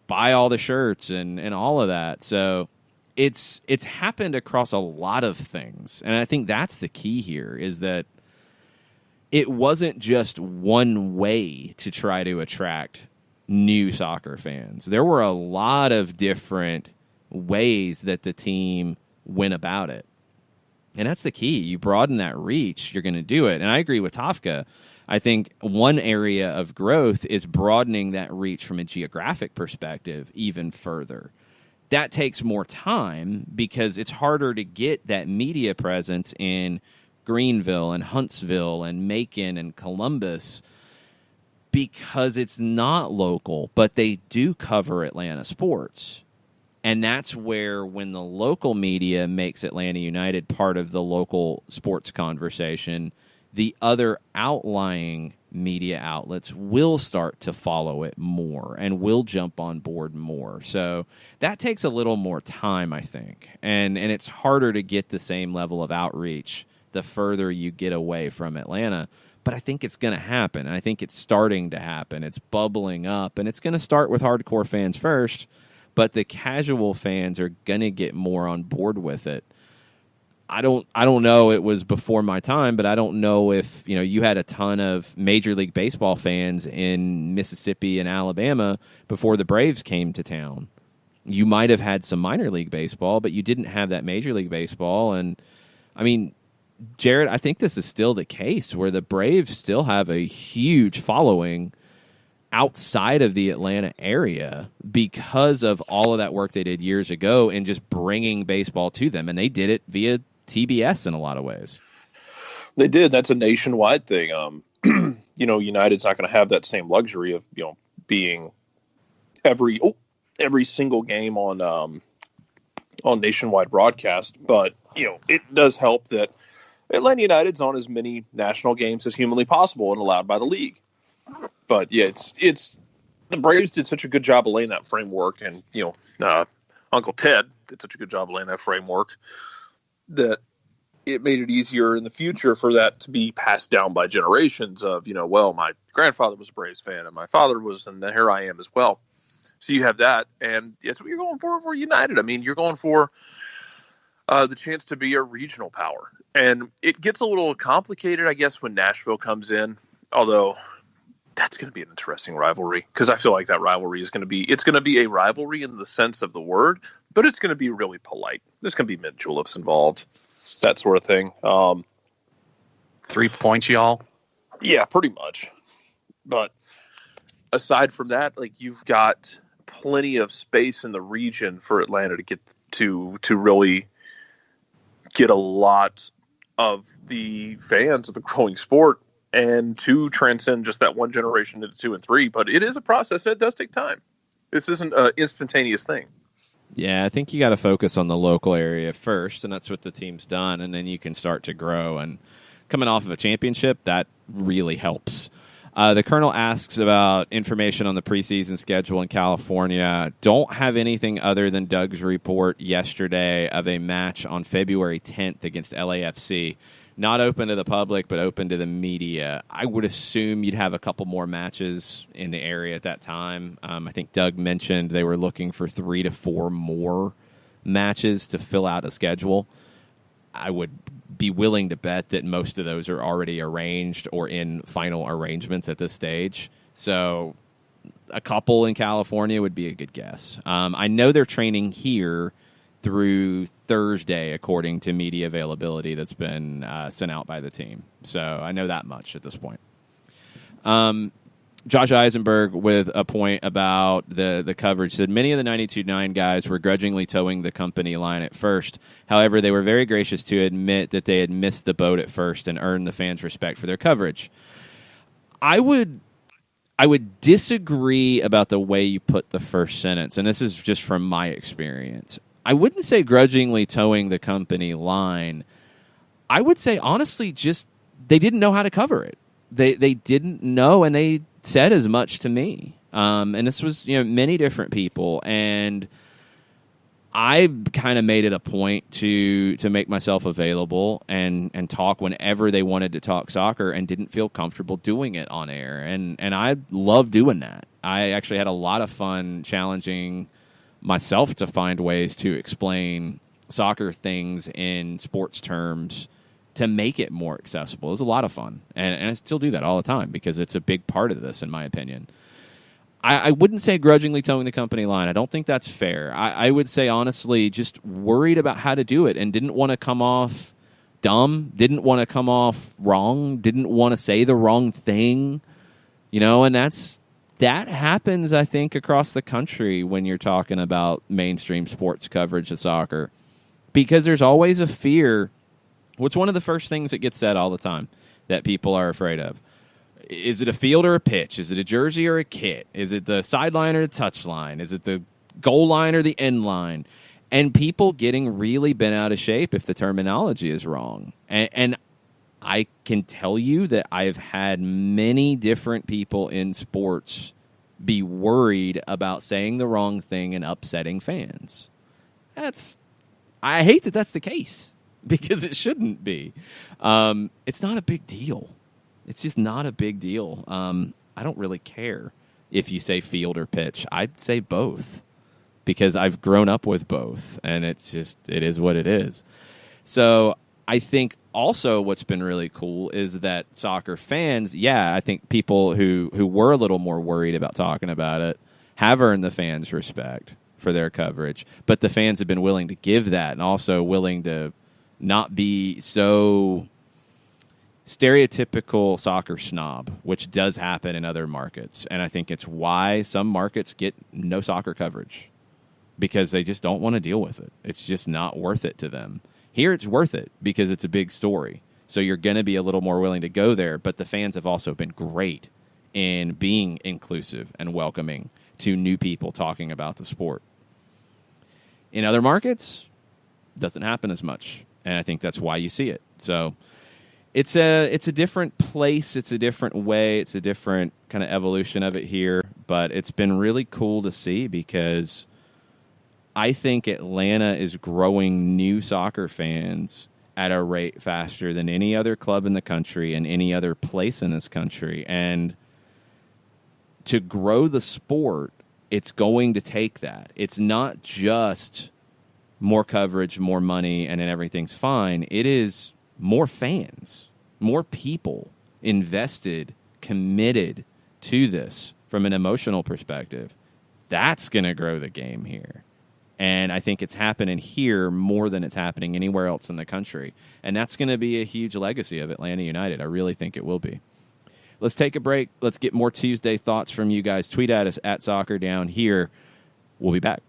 buy all the shirts and all of that. So it's happened across a lot of things, and I think that's the key here, is that it wasn't just one way to try to attract new soccer fans. There were a lot of different ways that the team went about it. And that's the key. You broaden that reach, you're going to do it. And I agree with Tafka. I think one area of growth is broadening that reach from a geographic perspective even further. That takes more time, because it's harder to get that media presence in Greenville and Huntsville and Macon and Columbus, because it's not local, but they do cover Atlanta sports. And that's where, when the local media makes Atlanta United part of the local sports conversation, the other outlying media outlets will start to follow it more and will jump on board more. So that takes a little more time, I think. And it's harder to get the same level of outreach the further you get away from Atlanta. But I think it's going to happen. I think it's starting to happen. It's bubbling up. And it's going to start with hardcore fans first, but the casual fans are going to get more on board with it. I don't know. It was before my time, but I don't know if you had a ton of Major League Baseball fans in Mississippi and Alabama before the Braves came to town. You might have had some minor league baseball, but you didn't have that Major League Baseball. And I mean, Jared, I think this is still the case where the Braves still have a huge following outside of the Atlanta area because of all of that work they did years ago and just bringing baseball to them. And they did it via TBS in a lot of ways. They did. That's a nationwide thing. United's not going to have that same luxury of, being every single game on nationwide broadcast. But, it does help that Atlanta United's on as many national games as humanly possible and allowed by the league. But yeah, it's the Braves did such a good job of laying that framework, and Uncle Ted did such a good job of laying that framework that it made it easier in the future for that to be passed down by generations of, my grandfather was a Braves fan and my father was, and here I am as well. So you have that, and that's what you're going for United. I mean, you're going for the chance to be a regional power. And it gets a little complicated, I guess, when Nashville comes in, although that's going to be an interesting rivalry because I feel like that rivalry is going to be a rivalry in the sense of the word, but it's going to be really polite. There's going to be mint juleps involved, that sort of thing. 3 points, y'all. Yeah, pretty much. But aside from that, you've got plenty of space in the region for Atlanta to get to really get a lot of the fans of a growing sport and to transcend just that one generation into 2 and 3. But it is a process, and it does take time. This isn't an instantaneous thing. Yeah, I think you got to focus on the local area first, and that's what the team's done, and then you can start to grow. And coming off of a championship, that really helps. The Colonel asks about information on the preseason schedule in California. Don't have anything other than Doug's report yesterday of a match on February 10th against LAFC. Not open to the public, but open to the media. I would assume you'd have a couple more matches in the area at that time. I think Doug mentioned they were looking for 3 to 4 more matches to fill out a schedule. I would be willing to bet that most of those are already arranged or in final arrangements at this stage. So a couple in California would be a good guess. I know they're training here through Thursday, according to media availability that's been sent out by the team. So I know that much at this point. Josh Eisenberg with a point about the coverage said many of the 92.9 guys were grudgingly towing the company line at first. However, they were very gracious to admit that they had missed the boat at first and earned the fans' respect for their coverage. I would disagree about the way you put the first sentence, and this is just from my experience. I wouldn't say grudgingly towing the company line. I would say, honestly, just they didn't know how to cover it. They didn't know, and they said as much to me. And this was, many different people. And I kind of made it a point to make myself available and talk whenever they wanted to talk soccer and didn't feel comfortable doing it on air. And I love doing that. I actually had a lot of fun challenging myself to find ways to explain soccer things in sports terms to make it more accessible. It was a lot of fun. And I still do that all the time because it's a big part of this, in my opinion. I wouldn't say grudgingly towing the company line. I don't think that's fair. I would say, honestly, just worried about how to do it and didn't want to come off dumb, didn't want to come off wrong, didn't want to say the wrong thing, and that happens, I think, across the country when you're talking about mainstream sports coverage of soccer because there's always a fear. What's one of the first things that gets said all the time that people are afraid of? Is it a field or a pitch? Is it a jersey or a kit? Is it the sideline or the touchline? Is it the goal line or the end line? And people getting really bent out of shape if the terminology is wrong. And I can tell you that I've had many different people in sports be worried about saying the wrong thing and upsetting fans. I hate that that's the case because it shouldn't be. It's not a big deal. It's just not a big deal. I don't really care if you say field or pitch. I'd say both because I've grown up with both, and it is what it is. So I think also what's been really cool is that soccer fans, I think people who were a little more worried about talking about it have earned the fans' respect for their coverage. But the fans have been willing to give that and also willing to not be so stereotypical soccer snob, which does happen in other markets. And I think it's why some markets get no soccer coverage because they just don't want to deal with it. It's just not worth it to them. Here it's worth it because it's a big story. So you're going to be a little more willing to go there. But the fans have also been great in being inclusive and welcoming to new people talking about the sport. In other markets, doesn't happen as much. And I think that's why you see it. So it's a different place. It's a different way. It's a different kind of evolution of it here. But it's been really cool to see because I think Atlanta is growing new soccer fans at a rate faster than any other club in the country and any other place in this country. And to grow the sport, it's going to take that. It's not just more coverage, more money, and then everything's fine. It is more fans, more people invested, committed to this from an emotional perspective. That's going to grow the game here. And I think it's happening here more than it's happening anywhere else in the country. And that's going to be a huge legacy of Atlanta United. I really think it will be. Let's take a break. Let's get more Tuesday thoughts from you guys. Tweet at us at Soccer Down Here. We'll be back.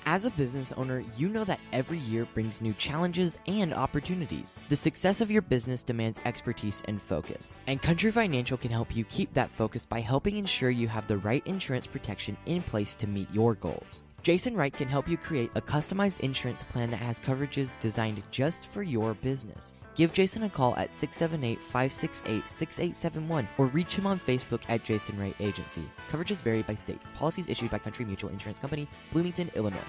As a business owner, you know that every year brings new challenges and opportunities. The success of your business demands expertise and focus. And Country Financial can help you keep that focus by helping ensure you have the right insurance protection in place to meet your goals. Jason Wright can help you create a customized insurance plan that has coverages designed just for your business. Give Jason a call at 678-568-6871 or reach him on Facebook at Jason Wright Agency. Coverages vary by state. Policies issued by Country Mutual Insurance Company, Bloomington, Illinois.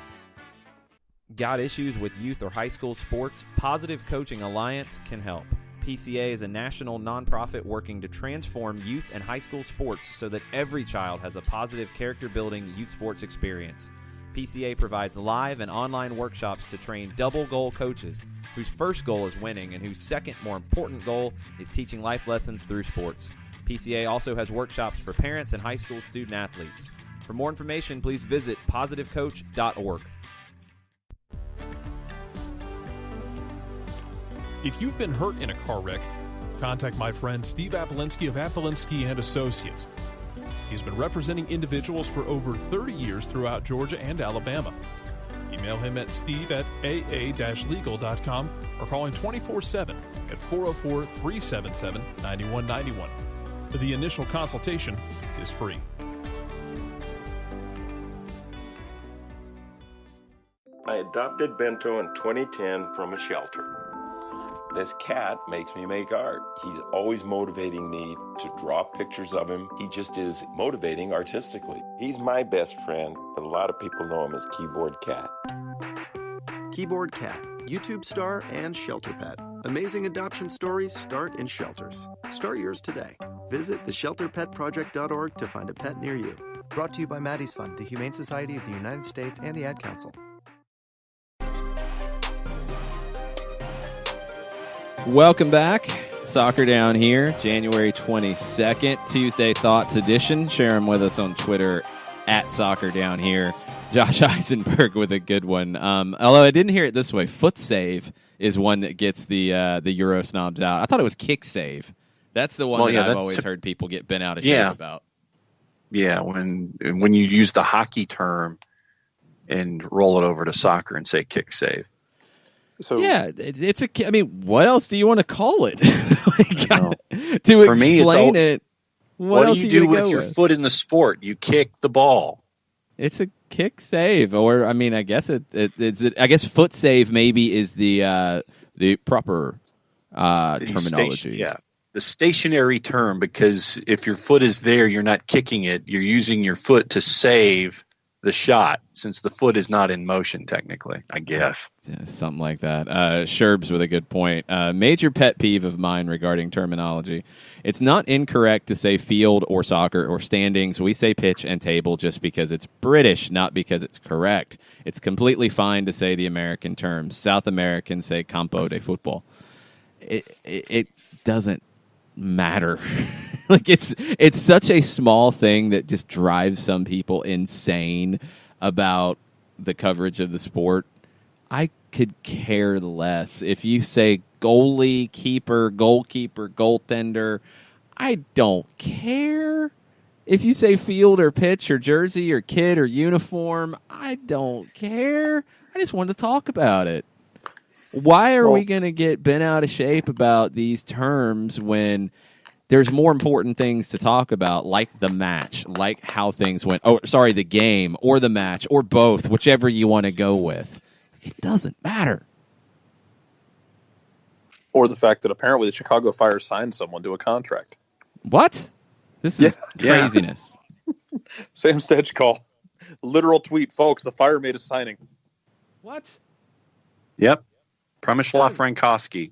Got issues with youth or high school sports? Positive Coaching Alliance can help. PCA is a national nonprofit working to transform youth and high school sports so that every child has a positive character-building youth sports experience. PCA provides live and online workshops to train double goal coaches whose first goal is winning and whose second, more important goal is teaching life lessons through sports. PCA also has workshops for parents and high school student athletes. For more information, please visit positivecoach.org. If you've been hurt in a car wreck, contact my friend Steve Apolensky of Apolensky & Associates. He's been representing individuals for over 30 years throughout Georgia and Alabama. Email him at steve@aa-legal.com or call him 24/7 at 404-377-9191. The initial consultation is free. I adopted Bento in 2010 from a shelter. This cat makes me make art. He's always motivating me to draw pictures of him. He just is motivating artistically. He's my best friend, but a lot of people know him as Keyboard Cat. Keyboard Cat, YouTube star and shelter pet. Amazing adoption stories start in shelters. Start yours today. Visit theshelterpetproject.org to find a pet near you. Brought to you by Maddie's Fund, the Humane Society of the United States, and the Ad Council. Welcome back. Soccer Down Here, January 22nd, Tuesday Thoughts edition. Share them with us on Twitter at Soccer Down Here. Josh Eisenberg with a good one. Although I didn't hear it this way, foot save is one that gets the Euro snobs out. I thought it was kick save. That's the one that I've always heard people get bent out of shape about. Yeah, when you use the hockey term and roll it over to soccer and say kick save. So yeah, it's a. I mean, what else do you want to call it? To For me, explain it, what else do you do with your with? foot in the sport? You kick the ball. It's a kick save, or I mean, I guess it's. I guess foot save maybe is the proper terminology. The stationary term, because if your foot is there, you're not kicking it. You're using your foot to save the shot, since the foot is not in motion technically, I guess. Something like that. Sherbs with a good point. Major pet peeve of mine regarding terminology. It's not incorrect to say field or soccer or standings. We say pitch and table just because it's British, not because it's correct. It's completely fine to say the American terms. South Americans say campo de fútbol. It doesn't matter. Like it's such a small thing that just drives some people insane about the coverage of the sport. I could care less if you say goalie, keeper, goalkeeper, goaltender. I don't care if you say field or pitch or jersey or kit or uniform. I don't care. I just wanted to talk about it. Why are we going to get bent out of shape about these terms when there's more important things to talk about, like the match, like how things went? Oh, sorry, the game or the match or both, whichever you want to go with. It doesn't matter. Or the fact that apparently the Chicago Fire signed someone to a contract. What? This is craziness. Sam Stedge call. Literal tweet, folks. The Fire made a signing. What? Yep. Przemysław Frankowski.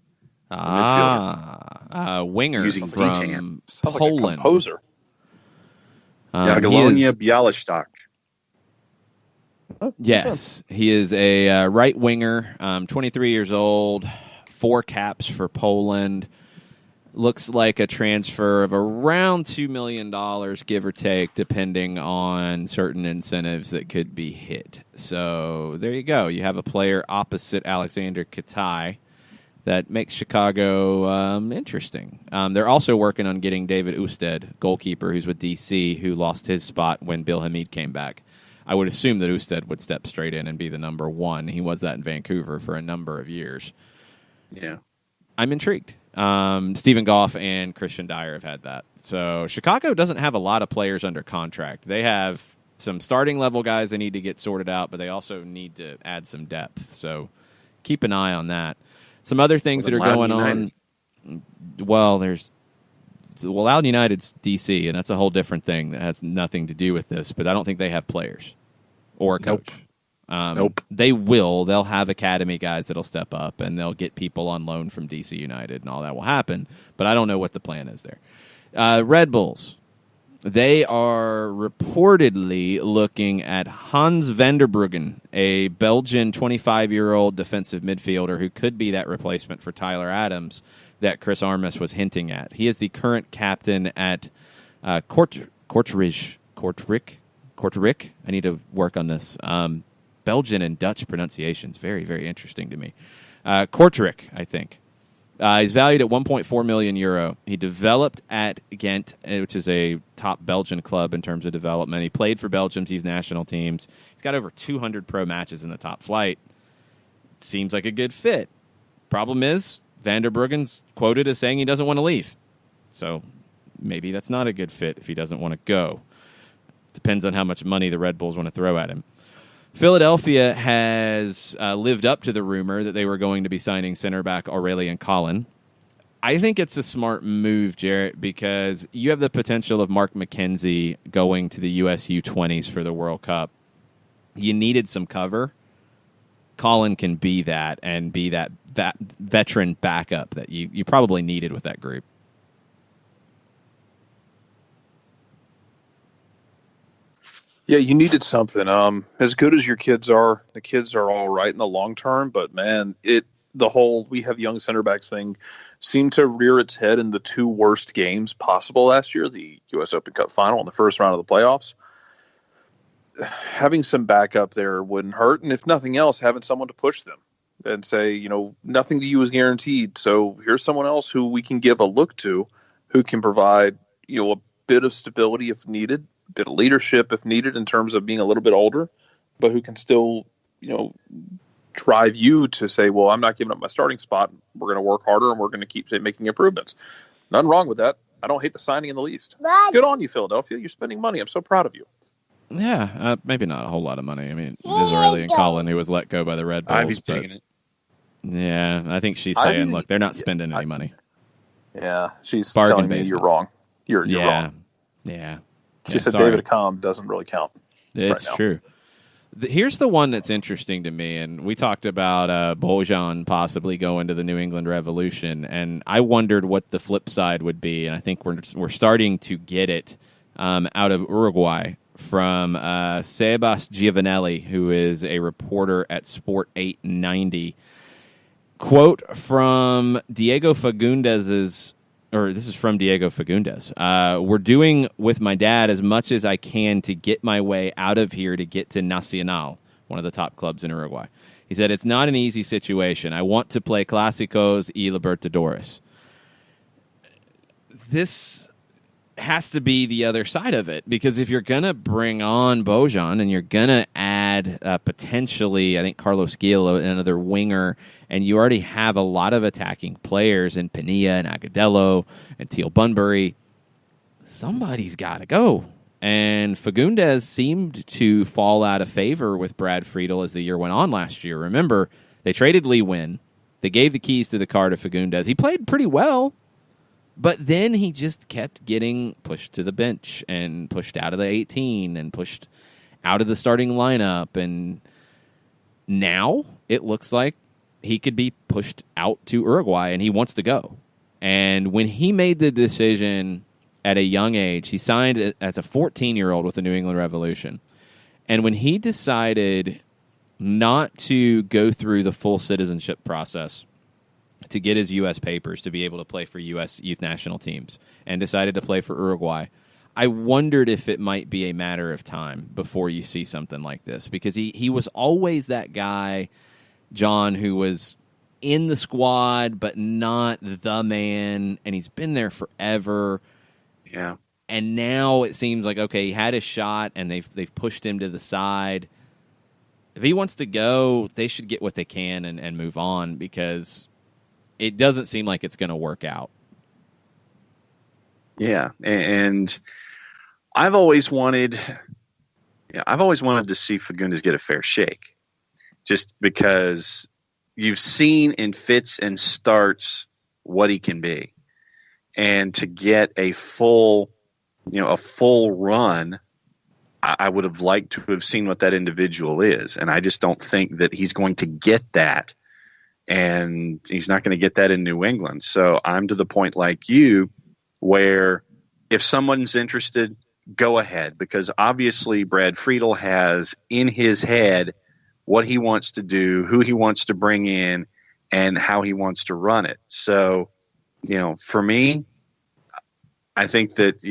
Winger using from D-Tan. Sounds Poland. like a composer. Jagiellonia Białystok. Yes, he is a right winger, 23 years old, 4 caps for Poland. Looks like a transfer of around $2 million, give or take, depending on certain incentives that could be hit. So there you go. You have a player opposite Alexander Katai that makes Chicago interesting. They're also working on getting David Usted, goalkeeper, who's with DC, who lost his spot when Bill Hamid came back. I would assume that Usted would step straight in and be the number one. He was that in Vancouver for a number of years. Yeah. I'm intrigued. Stephen Goff and Christian Dyer have had that. So Chicago doesn't have a lot of players under contract. They have some starting level guys they need to get sorted out, but they also need to add some depth. So keep an eye on that. Some other things that are going on. Well, Loud United's DC, and that's a whole different thing that has nothing to do with this, but I don't think they have players or a coach. Nope. They'll have academy guys that'll step up, and they'll get people on loan from DC United, and all that will happen, but I don't know what the plan is there. Red Bulls, they are reportedly looking at Hans Vanderbruggen, a Belgian 25-year-old defensive midfielder who could be that replacement for Tyler Adams that Chris Armas was hinting at. He is the current captain at Kortrijk. I need to work on this. Belgian and Dutch pronunciations, very, very interesting to me. Kortrijk, I think. He's valued at 1.4 million euro. He developed at Ghent, which is a top Belgian club in terms of development. He played for Belgium's youth national teams. He's got over 200 pro matches in the top flight. Seems like a good fit. Problem is, Vanderbruggen's quoted as saying he doesn't want to leave. So maybe that's not a good fit if he doesn't want to go. Depends on how much money the Red Bulls want to throw at him. Philadelphia has lived up to the rumor that they were going to be signing center back Aurélien Collin. I think it's a smart move, Jarrett, because you have the potential of Mark McKenzie going to the US U20s for the World Cup. You needed some cover. Collin can be that and be that veteran backup that you probably needed with that group. Yeah, you needed something. As good as your kids are, the kids are all right in the long term. But man, the whole we have young center backs thing seemed to rear its head in the 2 worst games possible last year: the U.S. Open Cup final and the first round of the playoffs. Having some backup there wouldn't hurt, and if nothing else, having someone to push them and say, nothing to you is guaranteed. So here's someone else who we can give a look to, who can provide a bit of stability if needed, a bit of leadership if needed in terms of being a little bit older, but who can still, drive you to say, well, I'm not giving up my starting spot. We're going to work harder and we're going to keep making improvements. Nothing wrong with that. I don't hate the signing in the least. Good on you, Philadelphia. You're spending money. I'm so proud of you. Yeah, maybe not a whole lot of money. I mean, it is Aurélien Collin who was let go by the Red Bulls. Ivy's taking it. Yeah, I think she's saying, look, they're not spending any money. Yeah, she's Bargain telling me basement. you're wrong. You're wrong. Yeah. She said David Accam doesn't really count. It's right now. true. Here's the one that's interesting to me, and we talked about Bojan possibly going to the New England Revolution, and I wondered what the flip side would be, and I think we're starting to get it out of Uruguay from Sebas Giovanelli, who is a reporter at Sport 890. Quote from Diego Fagundez's, or this is from Diego Fagundez. We're doing with my dad as much as I can to get my way out of here to get to Nacional, one of the top clubs in Uruguay. He said, it's not an easy situation. I want to play Clásicos y Libertadores. This has to be the other side of it, because if you're going to bring on Bojan and you're going to add potentially, I think, Carlos Gil, another winger, and you already have a lot of attacking players in Pinilla and Agudelo and Teal Bunbury, somebody's got to go. And Fagundez seemed to fall out of favor with Brad Friedel as the year went on last year. Remember, they traded Lee Wynn. They gave the keys to the car to Fagundez. He played pretty well, but then he just kept getting pushed to the bench and pushed out of the 18 and pushed out of the starting lineup. And now it looks like he could be pushed out to Uruguay, and he wants to go. And when he made the decision at a young age, he signed as a 14-year-old with the New England Revolution. And when he decided not to go through the full citizenship process to get his U.S. papers to be able to play for U.S. youth national teams and decided to play for Uruguay, I wondered if it might be a matter of time before you see something like this, because he was always that guy, John, who was in the squad but not the man, and he's been there forever. Yeah. And now it seems like, okay, he had his shot, and they've pushed him to the side. If he wants to go, they should get what they can and move on, because it doesn't seem like it's going to work out. Yeah, and I've always wanted to see Fagundez get a fair shake, just because you've seen in fits and starts what he can be, and to get a full run, I would have liked to have seen what that individual is, and I just don't think that he's going to get that. And he's not going to get that in New England. So I'm to the point like you where if someone's interested, go ahead, because obviously Brad Friedel has in his head what he wants to do, who he wants to bring in, and how he wants to run it. So, for me, I think that,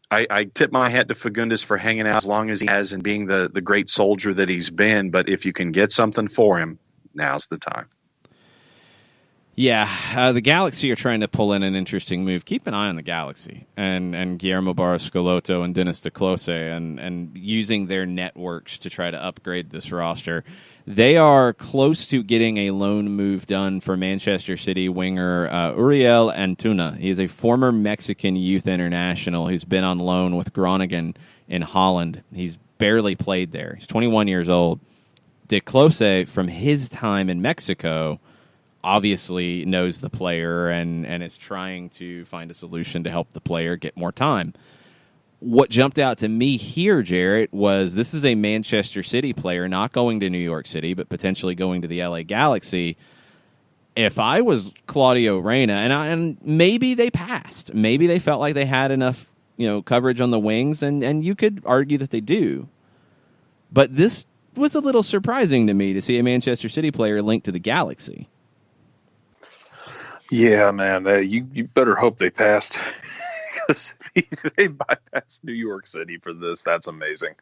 I tip my hat to Fagundez for hanging out as long as he has and being the great soldier that he's been. But if you can get something for him, now's the time. Yeah, the Galaxy are trying to pull in an interesting move. Keep an eye on the Galaxy and Guillermo Barros Schelotto and Dennis DeClose and using their networks to try to upgrade this roster. They are close to getting a loan move done for Manchester City winger Uriel Antuna. He is a former Mexican youth international who's been on loan with Groningen in Holland. He's barely played there. He's 21 years old. DeClose, from his time in Mexico, obviously knows the player and is trying to find a solution to help the player get more time. What jumped out to me here, Jarrett, was this is a Manchester City player not going to New York City, but potentially going to the LA Galaxy. If I was Claudio Reyna, and maybe they passed, maybe they felt like they had enough, coverage on the wings, and you could argue that they do. But this was a little surprising to me to see a Manchester City player linked to the Galaxy. Yeah, man, you better hope they passed, because if they bypassed New York City for this, that's amazing.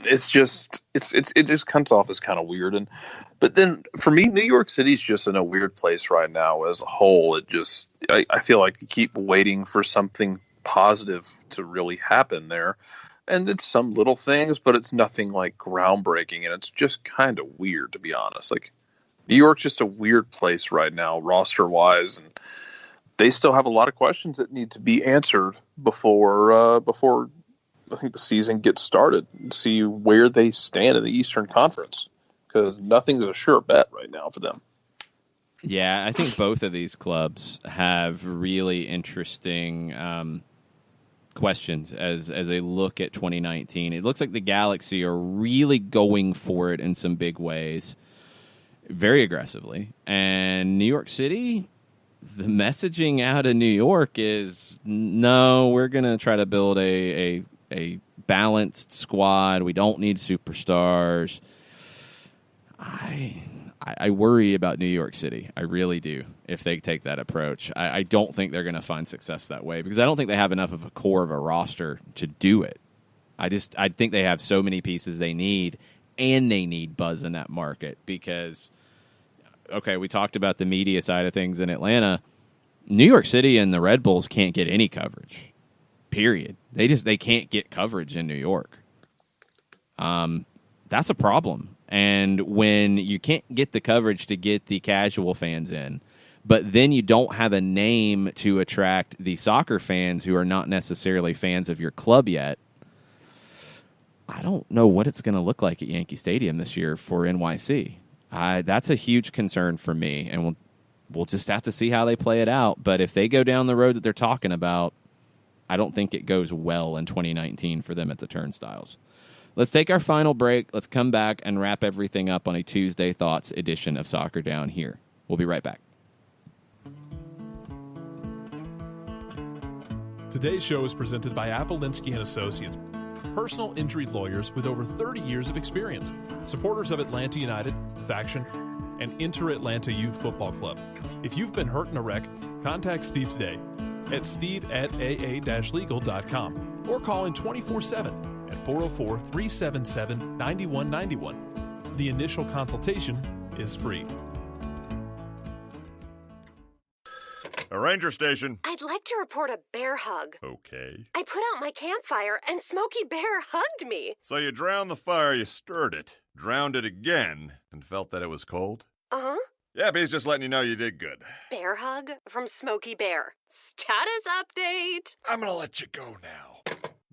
It just comes off as kind of weird, but then for me, New York City's just in a weird place right now as a whole. I feel like you keep waiting for something positive to really happen there, and it's some little things, but it's nothing like groundbreaking, and it's just kind of weird, to be honest. Like, New York's just a weird place right now, roster-wise, and they still have a lot of questions that need to be answered before I think the season gets started, and see where they stand in the Eastern Conference. because nothing's a sure bet right now for them. Yeah, I think both of these clubs have really interesting questions as they look at 2019. It looks like the Galaxy are really going for it in some big ways, very aggressively. And New York City, the messaging out of New York is, no, we're going to try to build a balanced squad. We don't need superstars. I worry about New York City. I really do, if they take that approach. I don't think they're going to find success that way because I don't think they have enough of a core of a roster to do it. I think they have so many pieces they need, and they need buzz in that market because, okay, we talked about the media side of things in Atlanta. New York City and the Red Bulls can't get any coverage, period. They can't get coverage in New York. That's a problem. And when you can't get the coverage to get the casual fans in, but then you don't have a name to attract the soccer fans who are not necessarily fans of your club yet, I don't know what it's going to look like at Yankee Stadium this year for NYC. That's a huge concern for me, and we'll just have to see how they play it out. But if they go down the road that they're talking about, I don't think it goes well in 2019 for them at the Turnstiles. Let's take our final break. Let's come back and wrap everything up on a Tuesday Thoughts edition of Soccer Down Here. We'll be right back. Today's show is presented by Appolinsky & Associates, personal injury lawyers with over 30 years of experience, supporters of Atlanta United, Faction, and Inter-Atlanta Youth Football Club. If you've been hurt in a wreck, contact Steve today at steve@aa-legal.com or call in 24/7 at 404-377-9191. The initial consultation is free. A ranger station. I'd like to report a bear hug. Okay. I put out my campfire and Smokey Bear hugged me. So you drowned the fire, you stirred it, drowned it again, and felt that it was cold? Uh-huh. Yeah, but he's just letting you know you did good. Bear hug from Smokey Bear. Status update. I'm gonna let you go now.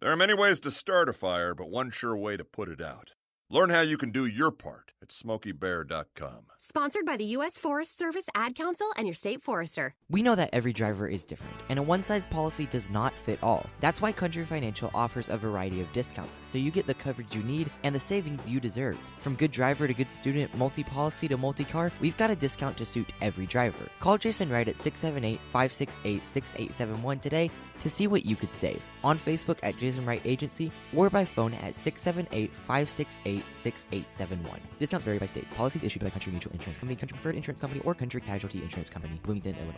There are many ways to start a fire, but one sure way to put it out. Learn how you can do your part at SmokeyBear.com. Sponsored by the U.S. Forest Service Ad Council and your state forester. We know that every driver is different, and a one-size policy does not fit all. That's why Country Financial offers a variety of discounts, so you get the coverage you need and the savings you deserve. From good driver to good student, multi-policy to multi-car, we've got a discount to suit every driver. Call Jason Wright at 678-568-6871 today to see what you could save. On Facebook at Jason Wright Agency or by phone at 678-568-6871. Discounts vary by state. Policies issued by Country Mutual Insurance Company, Country Preferred Insurance Company, or Country Casualty Insurance Company, Bloomington, Illinois.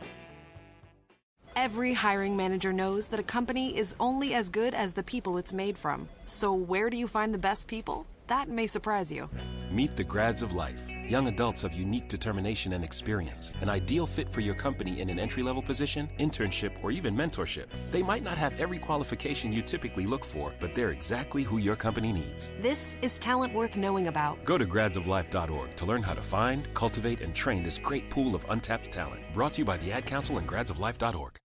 Every hiring manager knows that a company is only as good as the people it's made from. So where do you find the best people? That may surprise you. Meet the grads of life. Young adults of unique determination and experience. An ideal fit for your company in an entry-level position, internship, or even mentorship. They might not have every qualification you typically look for, but they're exactly who your company needs. This is talent worth knowing about. Go to gradsoflife.org to learn how to find, cultivate, and train this great pool of untapped talent. Brought to you by the Ad Council and gradsoflife.org.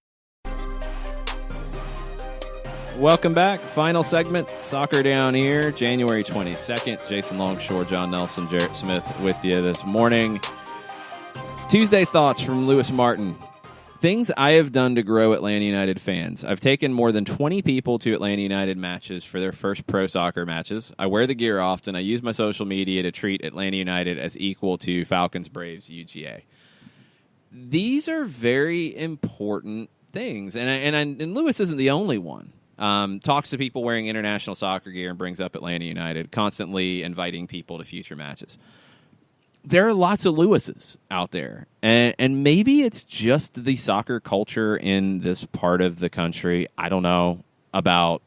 Welcome back. Final segment, Soccer Down Here, January 22nd. Jason Longshore, John Nelson, Jarrett Smith with you this morning. Tuesday thoughts from Lewis Martin. Things I have done to grow Atlanta United fans. I've taken more than 20 people to Atlanta United matches for their first pro soccer matches. I wear the gear often. I use my social media to treat Atlanta United as equal to Falcons, Braves, UGA. These are very important things, and Lewis isn't the only one. Talks to people wearing international soccer gear and brings up Atlanta United, constantly inviting people to future matches. There are lots of Lewises out there, and maybe it's just the soccer culture in this part of the country. I don't know about,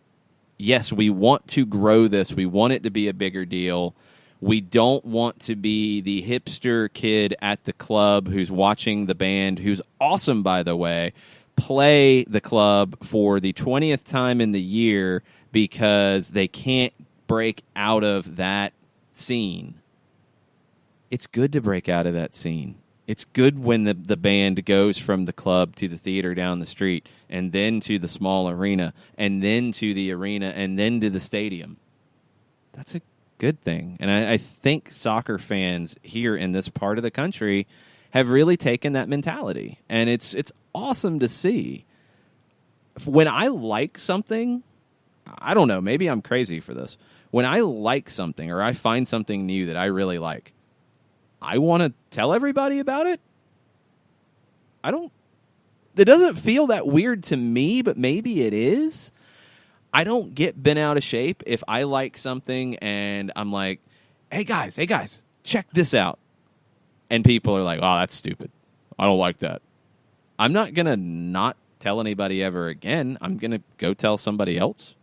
yes, we want to grow this. We want it to be a bigger deal. We don't want to be the hipster kid at the club who's watching the band, who's awesome, by the way, play the club for the 20th time in the year because they can't break out of that scene. It's good to break out of that scene. It's good when the band goes from the club to the theater down the street and then to the small arena and then to the arena and then to the stadium. good thing. And I think soccer fans here in this part of the country have really taken that mentality. And it's awesome to see. When I like something, I don't know, maybe I'm crazy for this. When I like something or I find something new that I really like, I want to tell everybody about it. It doesn't feel that weird to me, but maybe it is. I don't get bent out of shape if I like something and I'm like, hey guys, check this out. And people are like, oh, that's stupid. I don't like that. I'm not going to not tell anybody ever again. I'm going to go tell somebody else.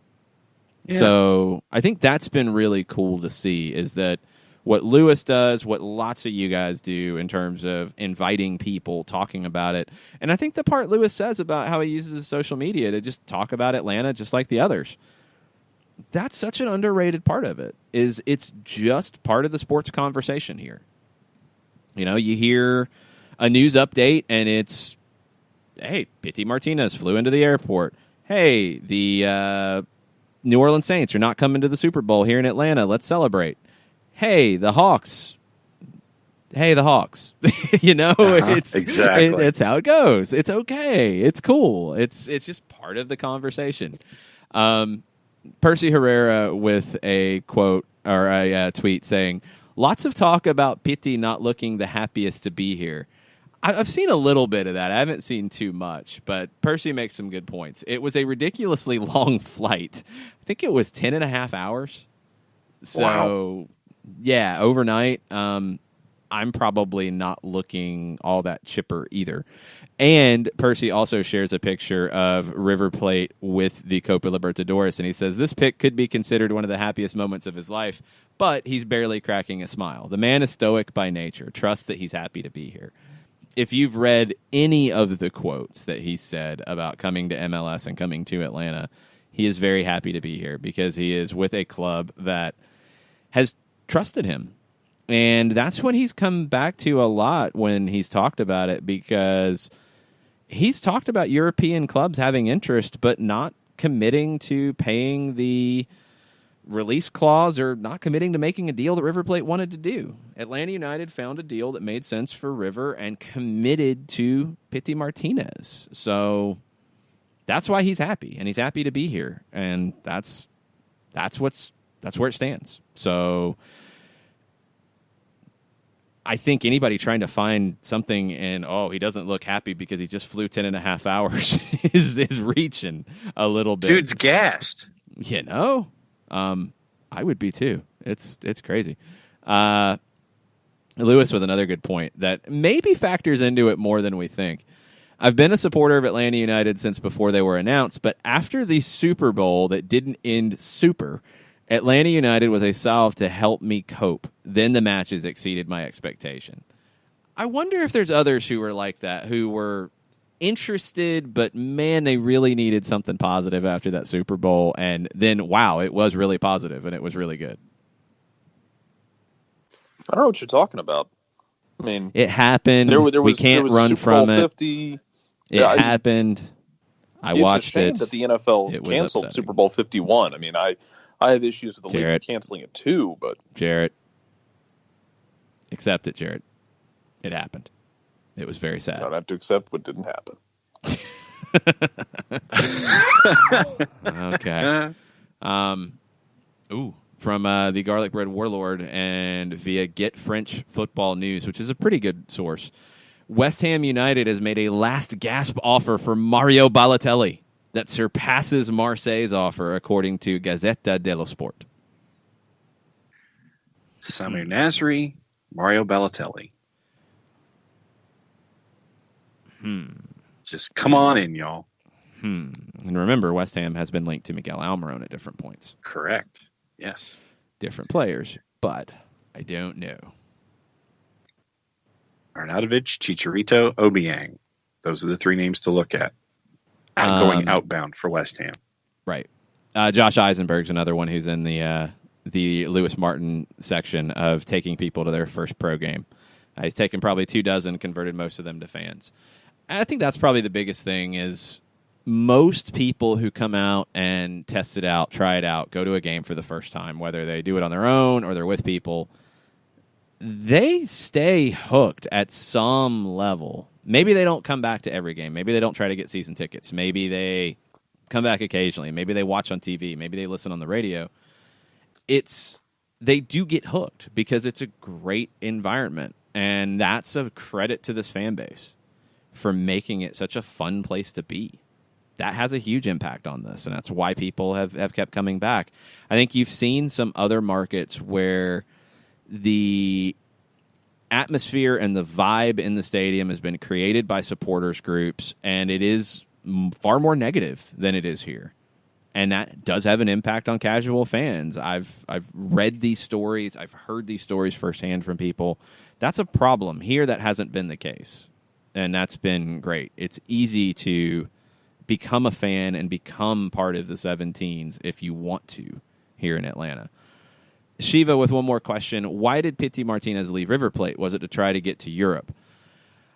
Yeah. So I think that's been really cool to see, is that what Lewis does, what lots of you guys do in terms of inviting people, talking about it. And I think the part Lewis says about how he uses his social media to just talk about Atlanta just like the others, that's such an underrated part of it, is it's just part of the sports conversation here. You know, you hear a news update and it's, hey, Pity Martinez flew into the airport. Hey, the New Orleans Saints are not coming to the Super Bowl here in Atlanta. Let's celebrate. Hey, the Hawks. You know, it's exactly. It's how it goes. It's okay. It's cool. It's just part of the conversation. Percy Herrera with a quote or a tweet saying, lots of talk about Pity not looking the happiest to be here. I've seen a little bit of that. I haven't seen too much, but Percy makes some good points. It was a ridiculously long flight. I think it was 10 and a half hours. So, wow. Yeah, overnight. I'm probably not looking all that chipper either. And Percy also shares a picture of River Plate with the Copa Libertadores, and he says, this pick could be considered one of the happiest moments of his life, but he's barely cracking a smile. The man is stoic by nature. Trust that he's happy to be here. If you've read any of the quotes that he said about coming to MLS and coming to Atlanta, he is very happy to be here because he is with a club that has trusted him. And that's what he's come back to a lot when he's talked about it, because he's talked about European clubs having interest but not committing to paying the release clause or not committing to making a deal that River Plate wanted to do. Atlanta United found a deal that made sense for River and committed to Pity Martinez. So that's why he's happy, and he's happy to be here. And that's where it stands. So I think anybody trying to find something and, he doesn't look happy because he just flew 10 and a half hours is reaching a little bit. Dude's gassed. You know? I would be too. It's crazy. Lewis with another good point that maybe factors into it more than we think. I've been a supporter of Atlanta United since before they were announced, but after the Super Bowl that didn't end super, Atlanta United was a salve to help me cope. Then the matches exceeded my expectation. I wonder if there's others who were like that, who were interested, but man, they really needed something positive after that Super Bowl, and then wow, it was really positive and it was really good. I don't know what you're talking about. I mean, it happened. We can't run from it. 50. It happened. I watched it. It's a shame that the NFL canceled upsetting. Super Bowl 51. I mean, I have issues with the league canceling it too, but Jarrett, accept it, Jarrett. It happened. It was very sad. I don't have to accept what didn't happen. Okay. From the Garlic Bread Warlord and via Get French Football News, which is a pretty good source. West Ham United has made a last gasp offer for Mario Balotelli that surpasses Marseille's offer, according to Gazzetta dello Sport. Samir Nasri, Mario Balotelli. Just come on in, y'all. And remember, West Ham has been linked to Miguel Almiron at different points. Correct. Yes. Different players, but I don't know. Arnautovic, Chicharito, Obiang. Those are the three names to look at. Going outbound for West Ham. Right. Josh Eisenberg's another one who's in the Lewis Martin section of taking people to their first pro game. He's taken probably 24, converted most of them to fans. I think that's probably the biggest thing is most people who come out and test it out, try it out, go to a game for the first time, whether they do it on their own or they're with people, they stay hooked at some level. Maybe they don't come back to every game. Maybe they don't try to get season tickets. Maybe they come back occasionally. Maybe they watch on TV. Maybe they listen on the radio. They do get hooked because it's a great environment, and that's a credit to this fan base for making it such a fun place to be. That has a huge impact on this, and that's why people have kept coming back. I think you've seen some other markets where the atmosphere and the vibe in the stadium has been created by supporters groups, and it is far more negative than it is here. And that does have an impact on casual fans. I've read these stories. I've heard these stories firsthand from people. That's a problem. Here, that hasn't been the case, and that's been great. It's easy to become a fan and become part of the 17s if you want to here in Atlanta. Shiva with one more question. Why did Pity Martinez leave River Plate? Was it to try to get to Europe?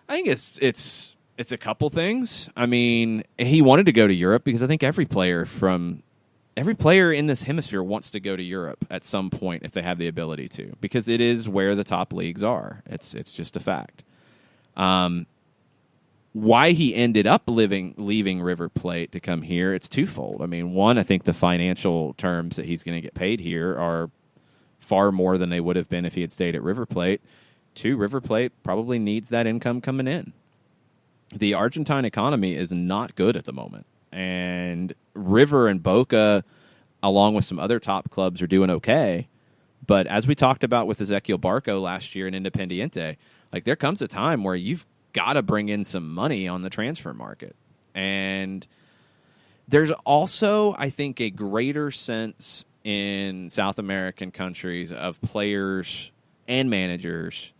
I think it's a couple things. I mean, he wanted to go to Europe because I think every player in this hemisphere wants to go to Europe at some point if they have the ability to, because it is where the top leagues are. It's just a fact. Why he ended up leaving River Plate to come here, it's twofold. I mean, one, I think the financial terms that he's going to get paid here are far more than they would have been if he had stayed at River Plate. Two, River Plate probably needs that income coming in. The Argentine economy is not good at the moment, and River and Boca, along with some other top clubs, are doing okay. But as we talked about with Ezequiel Barco last year in Independiente, like, there comes a time where you've got to bring in some money on the transfer market. And there's also, I think, a greater sense in South American countries of players and managers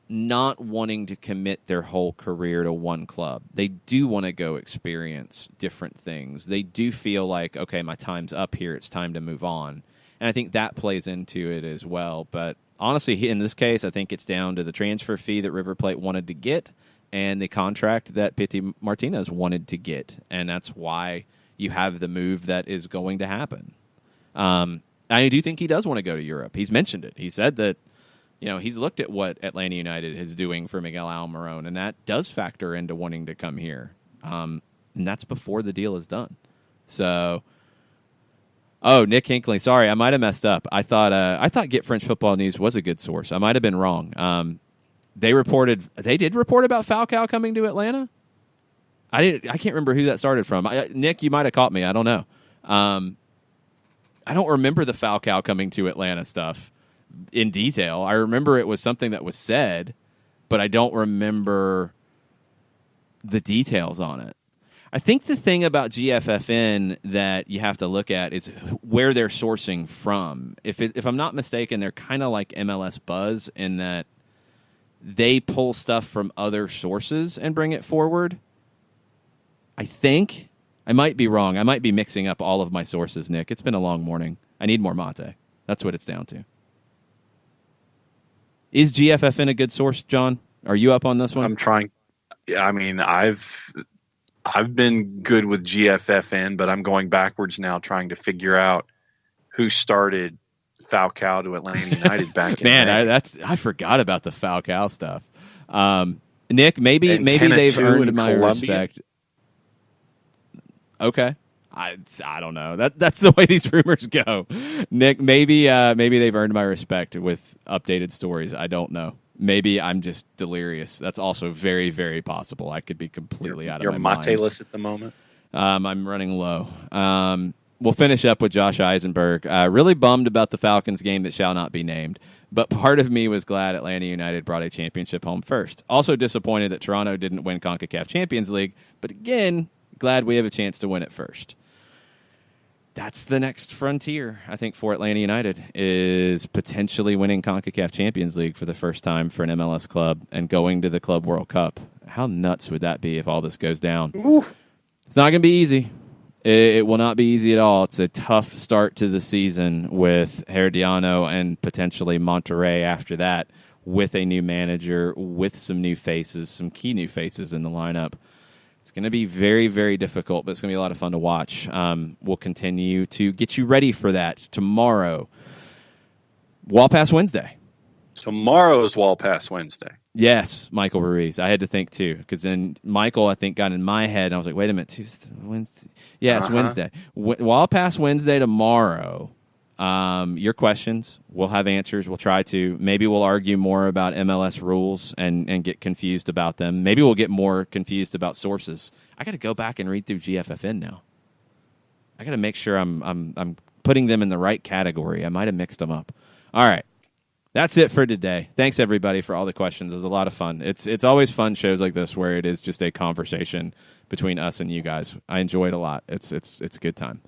not wanting to commit their whole career to one club. They do want to go experience different things. They do feel like, okay, my time's up here. It's time to move on. And I think that plays into it as well. But honestly, in this case, I think it's down to the transfer fee that River Plate wanted to get and the contract that Pity Martinez wanted to get. And that's why you have the move that is going to happen. I do think he does want to go to Europe. He's mentioned it. He said that, he's looked at what Atlanta United is doing for Miguel Almiron, and that does factor into wanting to come here. And that's before the deal is done. So, Nick Hinkling, sorry, I might have messed up. I thought Get French Football News was a good source. I might have been wrong. They did report about Falcao coming to Atlanta. I can't remember who that started from. Nick, you might have caught me. I don't know. I don't remember the Falcao coming to Atlanta stuff in detail. I remember it was something that was said, but I don't remember the details on it. I think the thing about GFFN that you have to look at is where they're sourcing from. If I'm not mistaken, they're kind of like MLS Buzz in that they pull stuff from other sources and bring it forward. I think. I might be wrong. I might be mixing up all of my sources, Nick. It's been a long morning. I need more mate. That's what it's down to. Is GFFN a good source, John? Are you up on this one? I'm trying. I mean, I've been good with GFFN, but I'm going backwards now, trying to figure out who started Falcao to Atlanta United back in Man, I forgot about the Falcao stuff. Nick, maybe they've earned my respect. Okay. I don't know. That's the way these rumors go. Nick, maybe they've earned my respect with updated stories. I don't know. Maybe I'm just delirious. That's also very, very possible. I could be completely out of my mind. You're mate-less at the moment? I'm running low. We'll finish up with Josh Eisenberg. Really bummed about the Falcons game that shall not be named, but part of me was glad Atlanta United brought a championship home first. Also disappointed that Toronto didn't win CONCACAF Champions League, but again, glad we have a chance to win it first. That's the next frontier, I think, for Atlanta United, is potentially winning CONCACAF Champions League for the first time for an MLS club and going to the Club World Cup. How nuts would that be if all this goes down? Oof. It's not going to be easy. It will not be easy at all. It's a tough start to the season with Herediano and potentially Monterrey after that, with a new manager, with some new faces, some key new faces in the lineup. It's going to be very, very difficult, but it's going to be a lot of fun to watch. We'll continue to get you ready for that tomorrow. Wall Pass Wednesday. Tomorrow is Wall Pass Wednesday. Yes, Michael Ruiz. I had to think, too, because then Michael, I think, got in my head, and I was like, wait a minute, Tuesday, Wednesday. Yeah, it's Wednesday. Wall Pass Wednesday tomorrow. Your questions, we'll have answers. We'll try to. Maybe we'll argue more about MLS rules and get confused about them. Maybe we'll get more confused about sources. I got to go back and read through GFFN now. I got to make sure I'm putting them in the right category. I might have mixed them up. All right. That's it for today. Thanks, everybody, for all the questions. It was a lot of fun. It's always fun shows like this where it is just a conversation between us and you guys. I enjoy it a lot. It's a good time.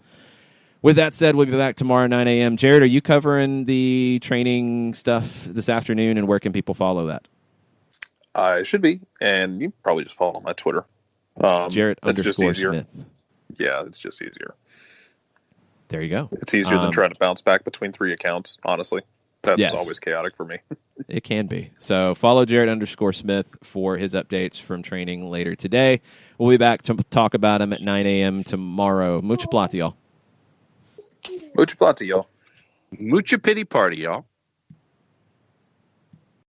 With that said, we'll be back tomorrow 9 a.m. Jared, are you covering the training stuff this afternoon, and where can people follow that? I should be, and you can probably just follow on my Twitter. Jared _ Smith. Yeah, it's just easier. There you go. It's easier than trying to bounce back between 3 accounts, honestly. That's always chaotic for me. It can be. So follow Jared _ Smith for his updates from training later today. We'll be back to talk about him at 9 a.m. tomorrow. Mucho plata, y'all. Mucho plata, y'all. Mucho pity party, y'all.